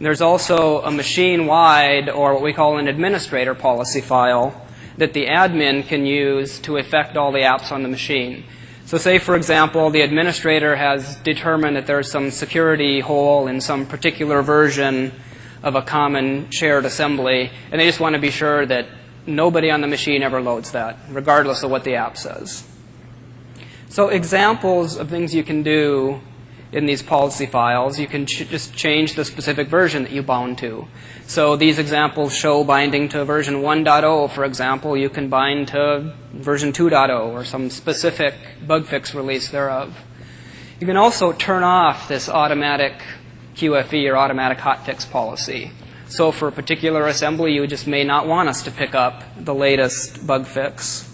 Speaker 1: There's also a machine-wide, or what we call an administrator policy file, that the admin can use to affect all the apps on the machine. So say, for example, the administrator has determined that there's some security hole in some particular version of a common shared assembly, and they just want to be sure that nobody on the machine ever loads that, regardless of what the app says. So examples of things you can do in these policy files, you can just change the specific version that you bound to. So these examples show binding to version 1.0, for example. You can bind to version 2.0 or some specific bug fix release thereof. You can also turn off this automatic QFE or automatic hotfix policy. So for a particular assembly, you just may not want us to pick up the latest bug fix.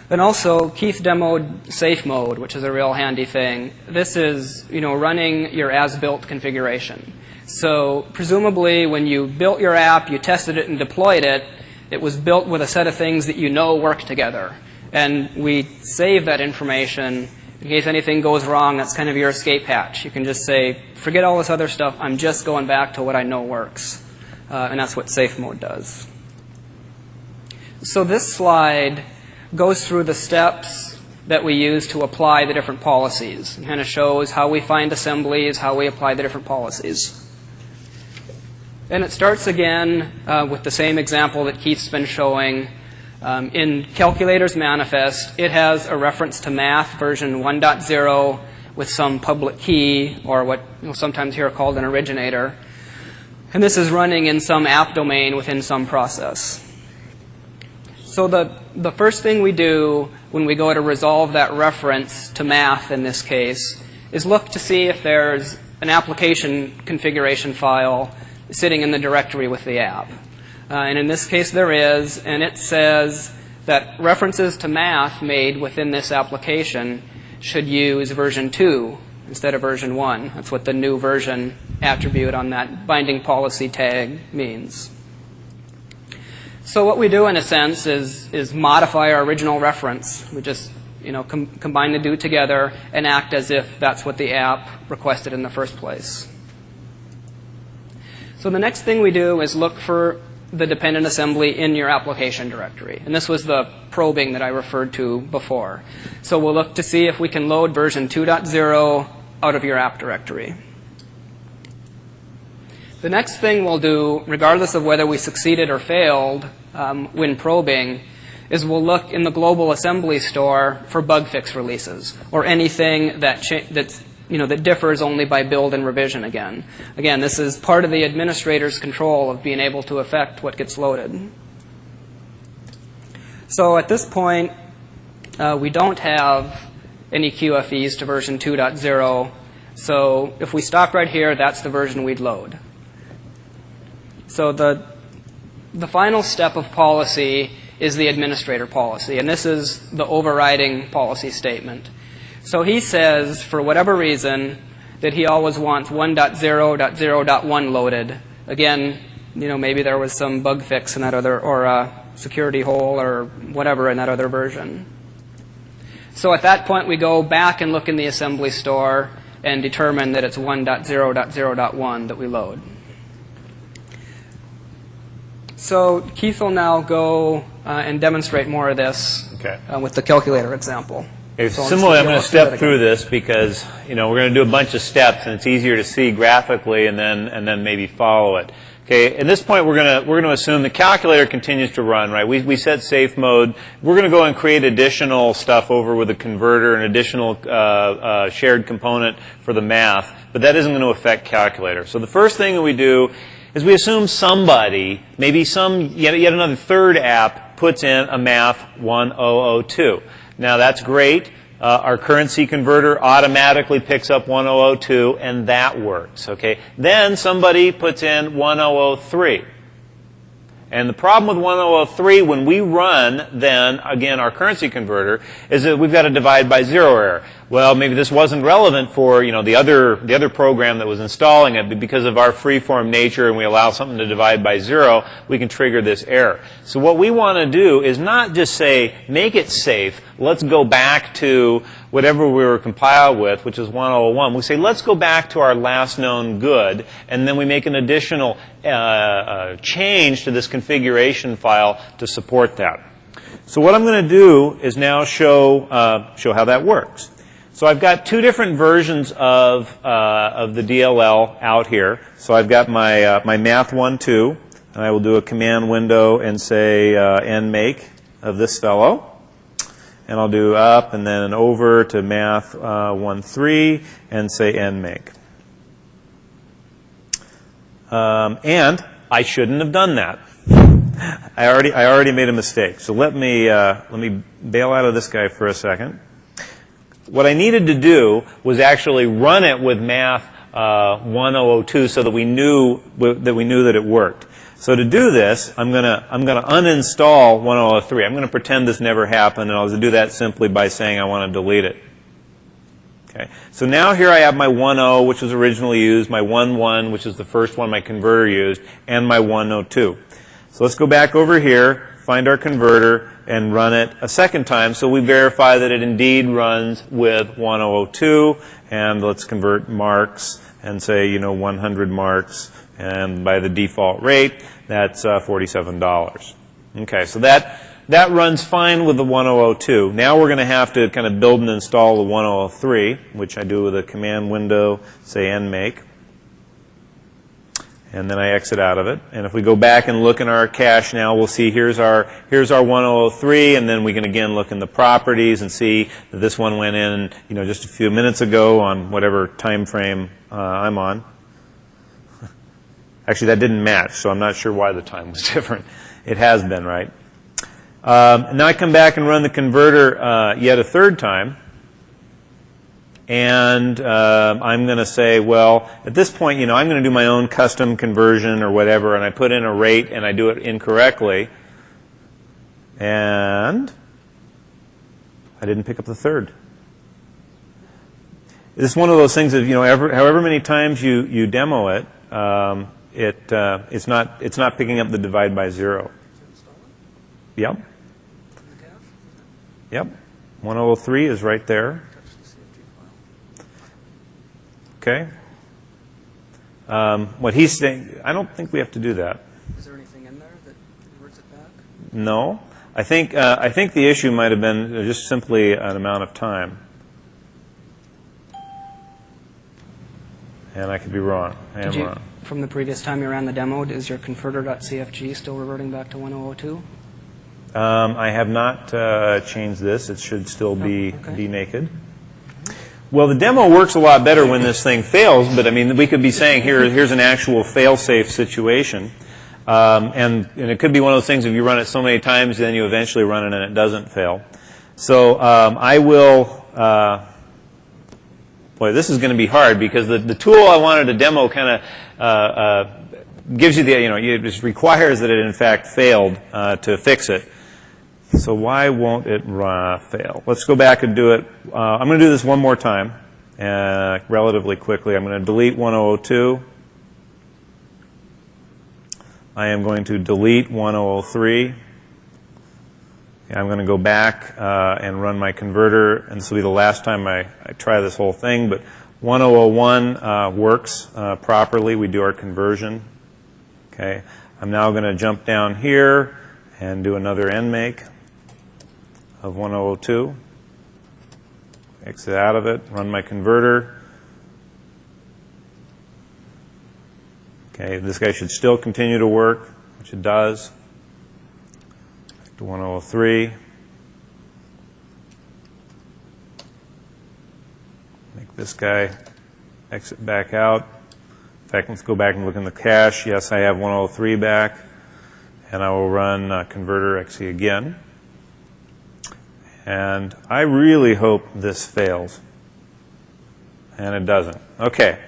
Speaker 1: And also, Keith demoed safe mode, which is a real handy thing. This is, running your as-built configuration. So presumably, when you built your app, you tested it and deployed it, it was built with a set of things that you know work together. And we save that information in case anything goes wrong. That's kind of your escape hatch. You can just say, forget all this other stuff. I'm just going back to what I know works. And that's what safe mode does. So this slide goes through the steps that we use to apply the different policies. It kind of shows how we find assemblies, how we apply the different policies. And it starts again with the same example that Keith's been showing. In Calculator's manifest, it has a reference to math version 1.0 with some public key, or what you'll sometimes hear called an originator. And this is running in some app domain within some process. So the first thing we do when we go to resolve that reference to math in this case is look to see if there's an application configuration file sitting in the directory with the app. And in this case there is, and it says that references to math made within this application should use version 2 instead of version 1. That's what the new version attribute on that binding policy tag means. So what we do in a sense is modify our original reference. We just combine the two together and act as if that's what the app requested in the first place. So the next thing we do is look for the dependent assembly in your application directory. And this was the probing that I referred to before. So we'll look to see if we can load version 2.0 out of your app directory. The next thing we'll do, regardless of whether we succeeded or failed when probing, is we'll look in the global assembly store for bug fix releases or anything that differs only by build and revision again. Again, this is part of the administrator's control of being able to affect what gets loaded. So at this point, we don't have any QFEs to version 2.0. So if we stop right here, that's the version we'd load. So the final step of policy is the administrator policy, and this is the overriding policy statement. So he says, for whatever reason, that he always wants 1.0.0.1 loaded. Again, maybe there was some bug fix in that other, or a security hole or whatever in that other version. So at that point, we go back and look in the assembly store and determine that it's 1.0.0.1 that we load. So Keith will now go and demonstrate more of this with the calculator example.
Speaker 2: Okay, similarly, I'm going to step through this because we're going to do a bunch of steps, and it's easier to see graphically and then maybe follow it. Okay, at this point, we're going to assume the calculator continues to run, right? We set safe mode. We're going to go and create additional stuff over with a converter, an additional shared component for the math, but that isn't going to affect calculator. So the first thing that we do is we assume somebody, maybe yet another third app, puts in a math 1002. Now that's great. Our currency converter automatically picks up 1002, and that works. Okay. Then somebody puts in 1003. And the problem with 1003, when we run, then, again, our currency converter, is that we've got a divide by zero error. Well, maybe this wasn't relevant for, the other program that was installing it, but because of our free-form nature and we allow something to divide by zero, we can trigger this error. So what we want to do is not just say, make it safe, let's go back to whatever we were compiled with, which is 101. We say, let's go back to our last known good, and then we make an additional change to this configuration file to support that. So what I'm going to do is now show how that works. So I've got two different versions of the DLL out here. So I've got my math 1.2, and I will do a command window and say nmake of this fellow. and I'll do up and then over to math 1.3 and say end make. And I shouldn't have done that. I already made a mistake. So let me bail out of this guy for a second. What I needed to do was actually run it with math 1002 so that we knew that it worked. So to do this, I'm gonna uninstall 1003. I'm gonna pretend this never happened, and I'll do that simply by saying I want to delete it. Okay. So now here I have my 10, which was originally used, my 11, which is the first one my converter used, and my 102. So let's go back over here, find our converter, and run it a second time so we verify that it indeed runs with 1002. And let's convert marks and say, 100 marks. And by the default rate, that's $47. Okay, so that runs fine with the 1002. Now we're going to have to kind of build and install the 1003, which I do with a command window, say end make. And then I exit out of it. And if we go back and look in our cache now, we'll see here's our 1003, and then we can again look in the properties and see that this one went in, just a few minutes ago on whatever time frame I'm on. Actually, that didn't match, so I'm not sure why the time was different. It has been, right? Now I come back and run the converter yet a third time. And I'm going to say, well, at this point, I'm going to do my own custom conversion or whatever, and I put in a rate and I do it incorrectly. And I didn't pick up the third. It's one of those things that, however many times you demo it, it's not picking up the divide by zero. Yep. Yep. 1003 is right there. Okay. What he's saying, I don't think we have to do that.
Speaker 1: Is there anything in there that converts it back?
Speaker 2: No. I think the issue might have been just simply an amount of time. And I could be wrong. I am wrong.
Speaker 1: From the previous time you ran the demo, is your converter.cfg still reverting back to 1002?
Speaker 2: I have not changed this. It should still be naked. Well, the demo works a lot better when this thing fails, but I mean, we could be saying here's an actual fail-safe situation. And it could be one of those things, if you run it so many times, then you eventually run it and it doesn't fail. So I will, boy, this is going to be hard because the tool I wanted to demo kind of gives you the, it just requires that it in fact failed to fix it. So why won't it fail? Let's go back and do it. I'm going to do this one more time relatively quickly. I'm going to delete 1002. I am going to delete 1003. I'm going to go back and run my converter, and this will be the last time I try this whole thing, but 1001 works properly. We do our conversion. Okay. I'm now going to jump down here and do another end make of 1002. Exit out of it, run my converter. Okay, this guy should still continue to work, which it does. Back to 1003. Make this guy exit back out. In fact, let's go back and look in the cache. Yes, I have 103 back. And I will run converter exe again. And I really hope this fails. And it doesn't. Okay.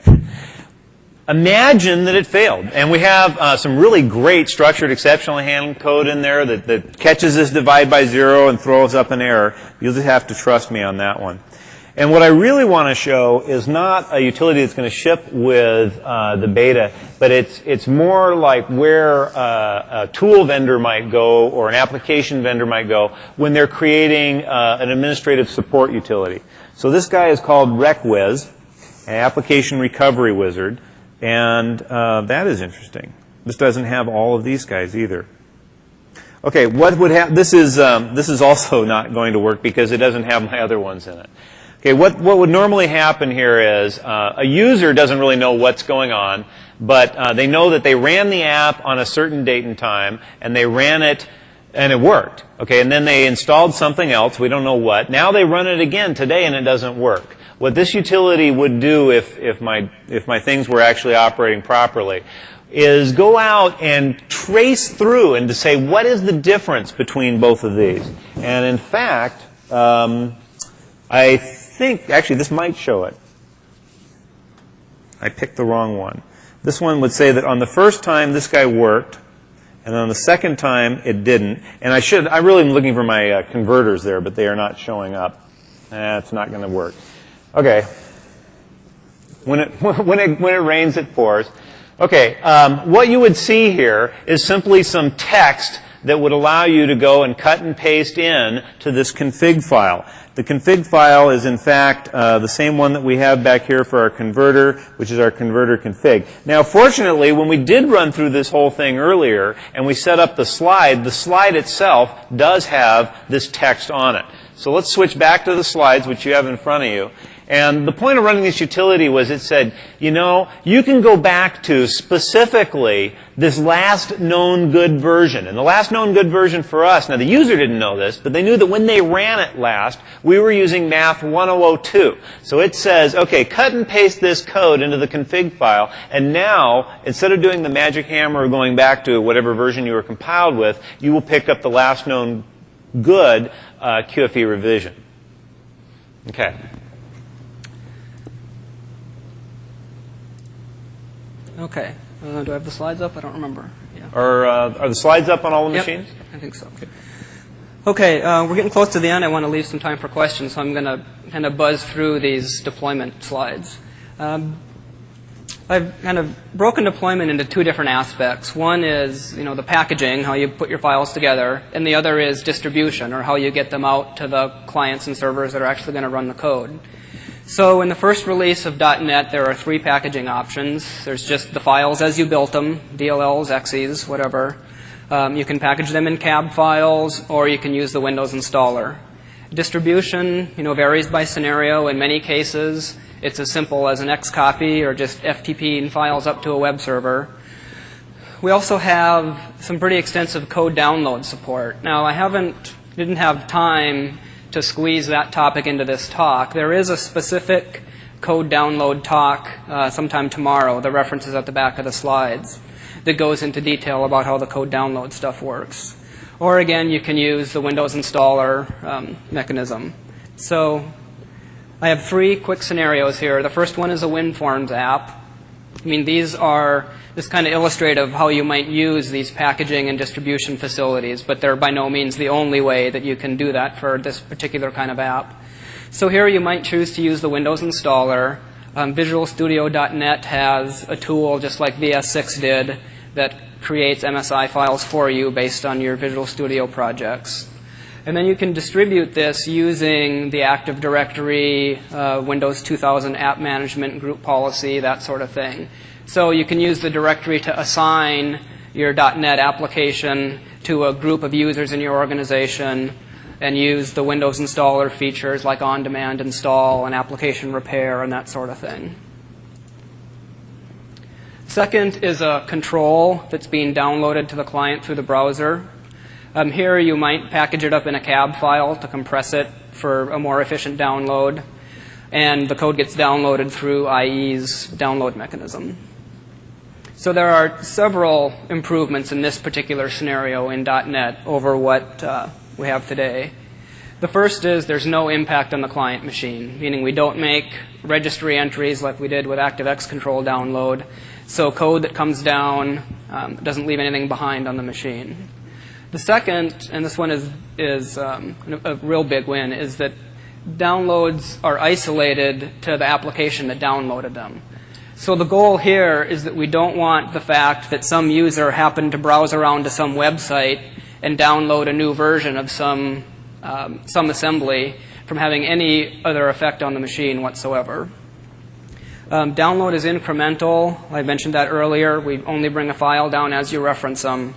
Speaker 2: Imagine that it failed. And we have some really great structured exceptionally handled code in there that catches this divide by zero and throws up an error. You'll just have to trust me on that one. And what I really want to show is not a utility that's going to ship with the beta, but it's more like where a tool vendor might go or an application vendor might go when they're creating an administrative support utility. So this guy is called RecWiz, an application recovery wizard, and that is interesting. This doesn't have all of these guys either. Okay, what would happen? This is also not going to work because it doesn't have my other ones in it. Okay, what would normally happen here is a user doesn't really know what's going on, but they know that they ran the app on a certain date and time, and they ran it And it worked. Okay, and then they installed something else, we don't know what. Now they run it again today and it doesn't work. What this utility would do if my things were actually operating properly is go out and trace through and to say what is the difference between both of these. And in fact, I think, actually this might show it. I picked the wrong one. This one would say that on the first time this guy worked, and on the second time it didn't. And I really am looking for my converters there, but they are not showing up. It's not going to work. Okay. When it rains, it pours. Okay. What you would see here is simply some text that would allow you to go and cut and paste in to this config file. The config file is in fact the same one that we have back here for our converter, which is our converter config. Now fortunately, when we did run through this whole thing earlier and we set up the slide itself does have this text on it. So let's switch back to the slides, which you have in front of you. And the point of running this utility was it said, you know, you can go back to specifically this last known good version. And the last known good version for us, now the user didn't know this, but they knew that when they ran it last, we were using math 1002. So it says, okay, cut and paste this code into the config file, and now, instead of doing the magic hammer or going back to whatever version you were compiled with, you will pick up the last known good QFE revision. Okay.
Speaker 1: Okay. Do I have the slides up? I don't remember. Yeah.
Speaker 2: Are the slides up on all the
Speaker 1: Yep,
Speaker 2: machines?
Speaker 1: I think so. Okay, we're getting close to the end. I want to leave some time for questions, so I'm going to kind of buzz through these deployment slides. I've kind of broken deployment into two different aspects. One is, you know, the packaging, how you put your files together, and the other is distribution, or how you get them out to the clients and servers that are actually going to run the code. So in the first release of .NET, there are three packaging options. There's just the files as you built them, DLLs, EXEs, whatever. You can package them in cab files, or you can use the Windows installer. Distribution, you know, varies by scenario. In many cases, it's as simple as an Xcopy or just FTPing files up to a web server. We also have some pretty extensive code download support. Now, I didn't have time to squeeze that topic into this talk. There is a specific code download talk sometime tomorrow. The reference is at the back of the slides that goes into detail about how the code download stuff works. Or again, you can use the Windows installer mechanism. So I have three quick scenarios here. The first one is a WinForms app. I mean, these are just kind of illustrative of how you might use these packaging and distribution facilities, but they're by no means the only way that you can do that for this particular kind of app. So here you might choose to use the Windows installer. Visual Studio.net has a tool just like VS6 did that creates MSI files for you based on your Visual Studio projects. And then you can distribute this using the Active Directory, Windows 2000 app management, group policy, that sort of thing. So you can use the directory to assign your .NET application to a group of users in your organization and use the Windows installer features like on-demand install and application repair and that sort of thing. Second is a control that's being downloaded to the client through the browser. Here you might package it up in a cab file to compress it for a more efficient download. And the code gets downloaded through IE's download mechanism. So there are several improvements in this particular scenario in .NET over what we have today. The first is there's no impact on the client machine, meaning we don't make registry entries like we did with ActiveX control download. So code that comes down doesn't leave anything behind on the machine. The second, and this one is a real big win, is that downloads are isolated to the application that downloaded them. So the goal here is that we don't want the fact that some user happened to browse around to some website and download a new version of some assembly from having any other effect on the machine whatsoever. Download is incremental. I mentioned that earlier. We only bring a file down as you reference them.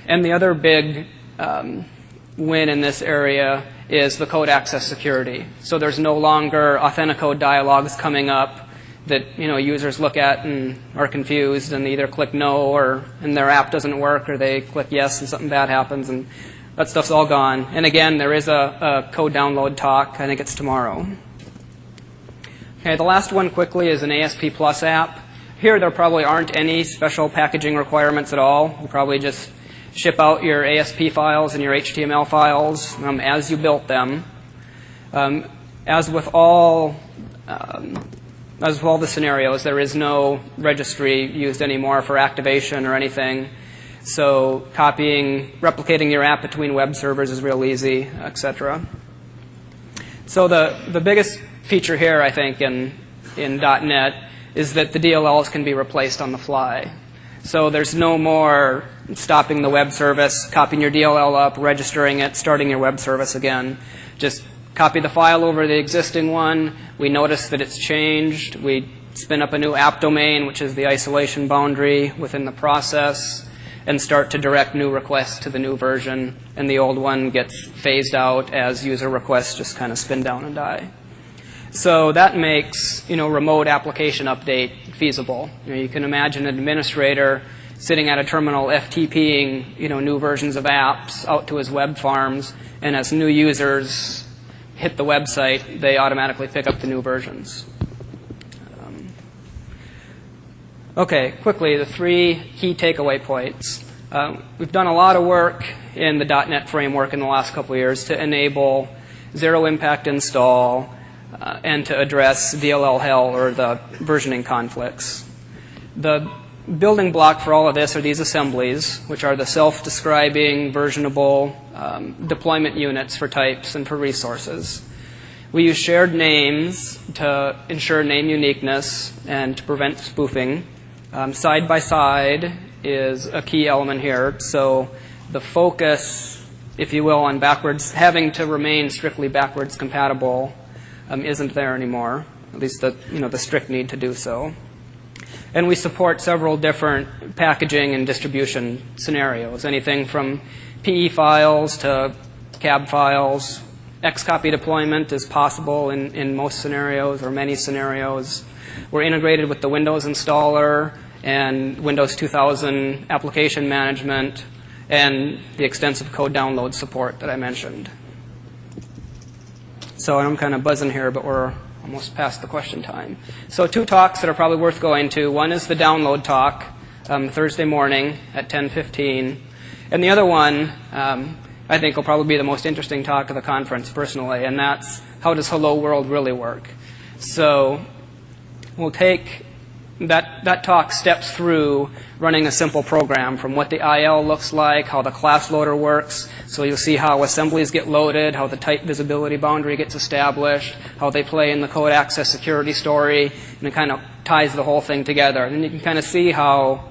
Speaker 1: And the other big win in this area is the code access security. So there's no longer authenticode dialogues coming up that users look at and are confused and they either click no and their app doesn't work, or they click yes and something bad happens, and that stuff's all gone. And again, there is a code download talk. I think it's tomorrow. Okay, the last one quickly is an ASP Plus app. Here there probably aren't any special packaging requirements at all. You probably just ship out your ASP files and your HTML files as you built them. As with all the scenarios, there is no registry used anymore for activation or anything. So replicating your app between web servers is real easy, etc. So the biggest feature here, I think, in .NET is that the DLLs can be replaced on the fly. So there's no more stopping the web service, copying your DLL up, registering it, starting your web service again. Just copy the file over the existing one. We notice that it's changed. We spin up a new app domain, which is the isolation boundary within the process, and start to direct new requests to the new version. And the old one gets phased out as user requests just kind of spin down and die. So that makes remote application update feasible. You can imagine an administrator sitting at a terminal FTPing new versions of apps out to his web farms, and as new users hit the website, they automatically pick up the new versions. Okay, quickly, the 3 key takeaway points. We've done a lot of work in the .NET framework in the last couple of years to enable zero impact install and to address DLL hell, or the versioning conflicts. The building block for all of this are these assemblies, which are the self-describing, versionable deployment units for types and for resources. We use shared names to ensure name uniqueness and to prevent spoofing. Side by side is a key element here. So the focus, if you will, on having to remain strictly backwards compatible isn't there anymore, at least the strict need to do so. And we support several different packaging and distribution scenarios, anything from PE files to cab files. Xcopy deployment is possible in most scenarios or many scenarios. We're integrated with the Windows installer and Windows 2000 application management and the extensive code download support that I mentioned. So I'm kind of buzzing here, but we're almost past the question time. So 2 talks that are probably worth going to. One is the download talk, Thursday morning at 10:15. And the other one, I think, will probably be the most interesting talk of the conference personally, and that's how does Hello World really work? So we'll take that talk steps through running a simple program from what the IL looks like, how the class loader works. So you'll see how assemblies get loaded, how the type visibility boundary gets established, how they play in the code access security story, and it kind of ties the whole thing together. And then you can kind of see how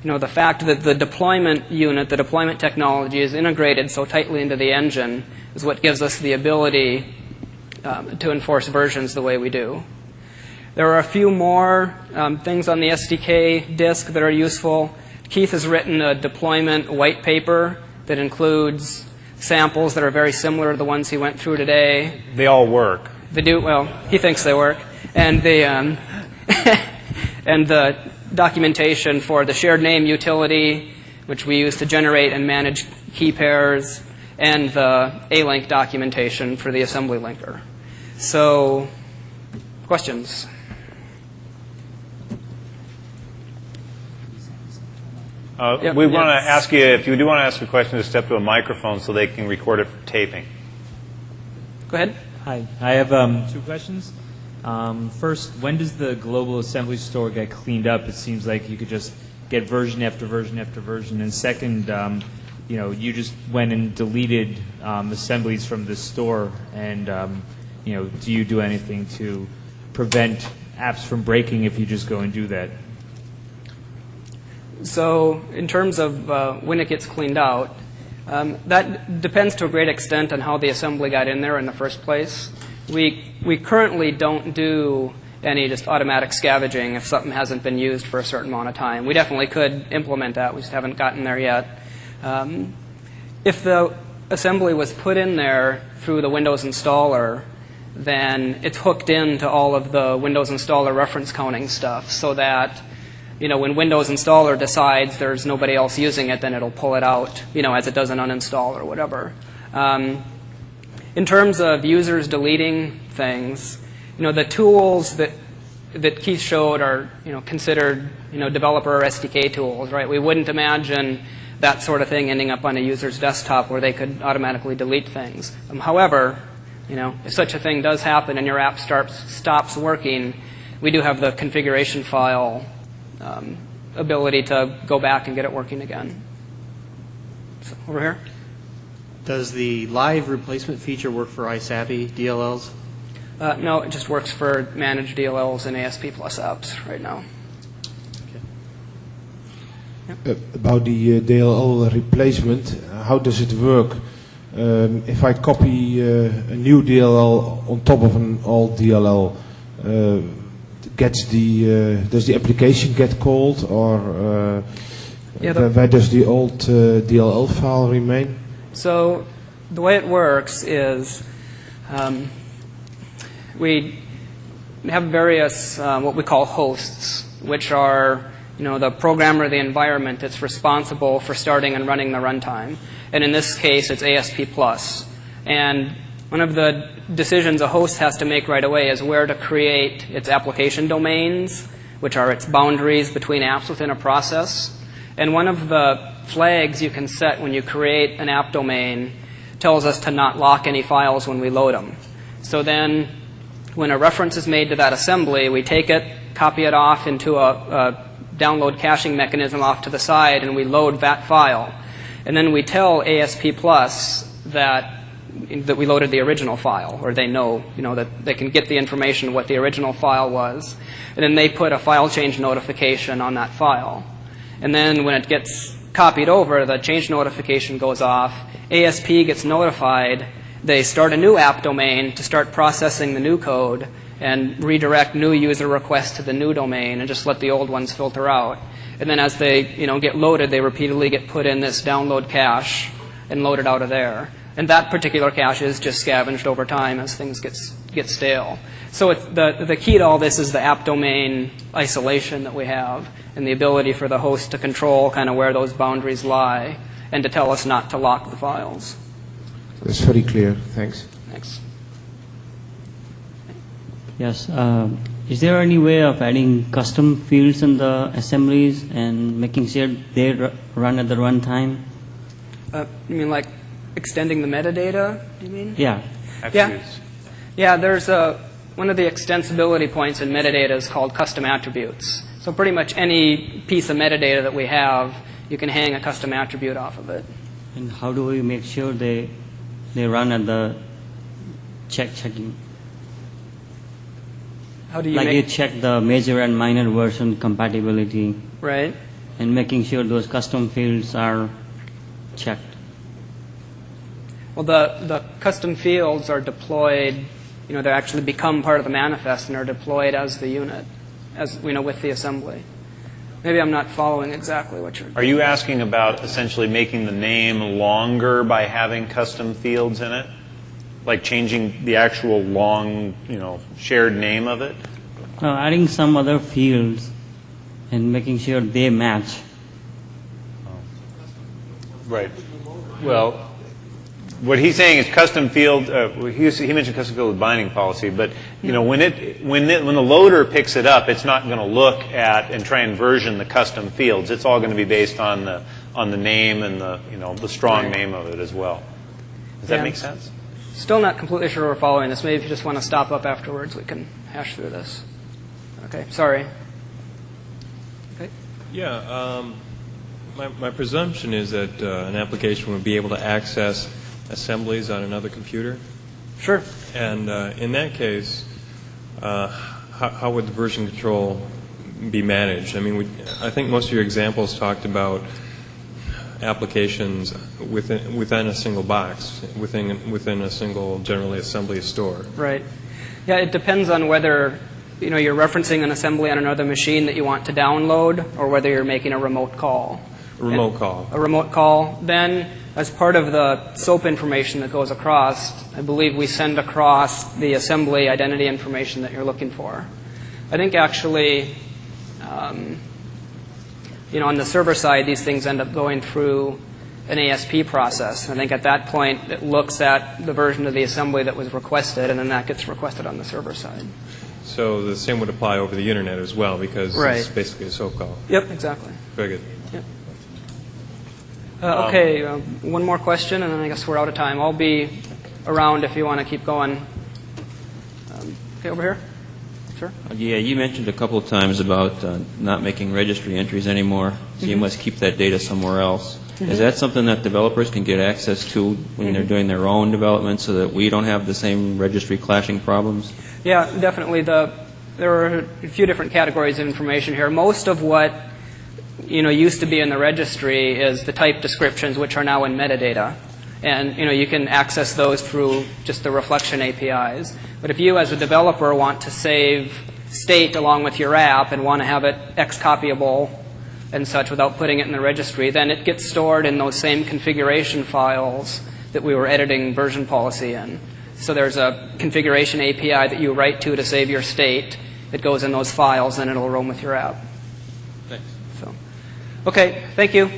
Speaker 1: the fact that the deployment unit, the deployment technology is integrated so tightly into the engine is what gives us the ability to enforce versions the way we do. There are a few more things on the SDK disk that are useful. Keith has written a deployment white paper that includes samples that are very similar to the ones he went through today.
Speaker 2: They all work.
Speaker 1: They do. Well, he thinks they work. And the and the documentation for the shared name utility, which we use to generate and manage key pairs, and the A-link documentation for the assembly linker. So, questions?
Speaker 2: We want to ask you, if you do want to ask a question, to step to a microphone so they can record it for taping.
Speaker 1: Go ahead.
Speaker 3: Hi. I have 2 questions. First, when does the global assembly store get cleaned up? It seems like you could just get version after version after version. And second, you just went and deleted assemblies from the store. And, do you do anything to prevent apps from breaking if you just go and do that?
Speaker 1: So in terms of when it gets cleaned out, that depends to a great extent on how the assembly got in there in the first place. We currently don't do any just automatic scavenging if something hasn't been used for a certain amount of time. We definitely could implement that. We just haven't gotten there yet. If the assembly was put in there through the Windows installer, then it's hooked into all of the Windows installer reference counting stuff so that, when Windows installer decides there's nobody else using it, then it'll pull it out, as it does an uninstall or whatever. In terms of users deleting things, the tools that Keith showed are, considered, developer or SDK tools, right? We wouldn't imagine that sort of thing ending up on a user's desktop where they could automatically delete things. However, if such a thing does happen and your app stops working, we do have the configuration file ability to go back and get it working again. So, over here.
Speaker 4: Does the live replacement feature work for iSAPI DLLs?
Speaker 1: No, it just works for managed DLLs and ASP Plus apps right now.
Speaker 5: Yep. About the DLL replacement, how does it work? If I copy a new DLL on top of an old DLL, does the application get called, or where does the old DLL file remain?
Speaker 1: So the way it works is we have various what we call hosts, which are the program or the environment that's responsible for starting and running the runtime. And in this case, it's ASP+. And one of the decisions a host has to make right away is where to create its application domains, which are its boundaries between apps within a process. And one of the flags you can set when you create an app domain tells us to not lock any files when we load them. So then when a reference is made to that assembly, we take it, copy it off into a download caching mechanism off to the side, and we load that file. And then we tell ASP Plus that we loaded the original file, or they know, that they can get the information of what the original file was. And then they put a file change notification on that file. And then when it gets copied over, the change notification goes off. ASP gets notified. They start a new app domain to start processing the new code and redirect new user requests to the new domain and just let the old ones filter out. And then as they get loaded, they repeatedly get put in this download cache and loaded out of there. And that particular cache is just scavenged over time as things get stale. So the key to all this is the app domain isolation that we have and the ability for the host to control kind of where those boundaries lie and to tell us not to lock the files.
Speaker 5: That's very clear. Thanks.
Speaker 1: Thanks.
Speaker 6: Yes. Is there any way of adding custom fields in the assemblies and making sure they run at the runtime?
Speaker 1: You mean like extending the metadata, do you mean?
Speaker 6: Yeah.
Speaker 2: Attributes.
Speaker 1: Yeah, there's one of the extensibility points in metadata is called custom attributes. So pretty much any piece of metadata that we have, you can hang a custom attribute off of it.
Speaker 6: And how do we make sure they run at the checking?
Speaker 1: How do you
Speaker 6: you check the major and minor version compatibility.
Speaker 1: Right.
Speaker 6: And making sure those custom fields are checked.
Speaker 1: Well, the custom fields are deployed, they actually become part of the manifest and are deployed as the unit, as with the assembly. Maybe I'm not following exactly what you're.
Speaker 2: Are you asking about essentially making the name longer by having custom fields in it? Like changing the actual long, shared name of it?
Speaker 6: Adding some other fields and making sure they match.
Speaker 2: Right. Well, what he's saying is custom field. He mentioned custom field with binding policy, but when the loader picks it up, it's not going to look at and try and version the custom fields. It's all going to be based on the name and the strong name of it as well. Does that make sense?
Speaker 1: Still not completely sure we're following this. Maybe if you just want to stop up afterwards, we can hash through this. Okay, sorry. Okay.
Speaker 7: Yeah, my presumption is that an application would be able to access assemblies on another computer.
Speaker 1: Sure.
Speaker 7: And in that case, how would the version control be managed? I mean, I think most of your examples talked about applications within a single box, within a single generally assembly store.
Speaker 1: Right. Yeah, it depends on whether you're referencing an assembly on another machine that you want to download, or whether you're making a remote call.
Speaker 7: A remote call.
Speaker 1: A remote call. Then, as part of the SOAP information that goes across, I believe we send across the assembly identity information that you're looking for. I think actually, on the server side, these things end up going through an ASP process. I think at that point, it looks at the version of the assembly that was requested, and then that gets requested on the server side.
Speaker 7: So the same would apply over the internet as well, because it's basically a SOAP call.
Speaker 1: Yep, exactly.
Speaker 7: Very good.
Speaker 1: Yep. Okay, one more question, and then I guess we're out of time. I'll be around if you want to keep going. Okay, over here. Sure.
Speaker 8: Yeah, you mentioned a couple of times about not making registry entries anymore, so you must keep that data somewhere else. Is that something that developers can get access to when they're doing their own development so that we don't have the same registry clashing problems?
Speaker 1: Yeah, definitely. There are a few different categories of information here. Most of what used to be in the registry is the type descriptions, which are now in metadata. And you can access those through just the reflection APIs. But if you as a developer want to save state along with your app and want to have it X-copyable and such without putting it in the registry, then it gets stored in those same configuration files that we were editing version policy in. So there's a configuration API that you write to save your state. It goes in those files and it'll roam with your app.
Speaker 8: Thanks.
Speaker 1: So, okay, thank you.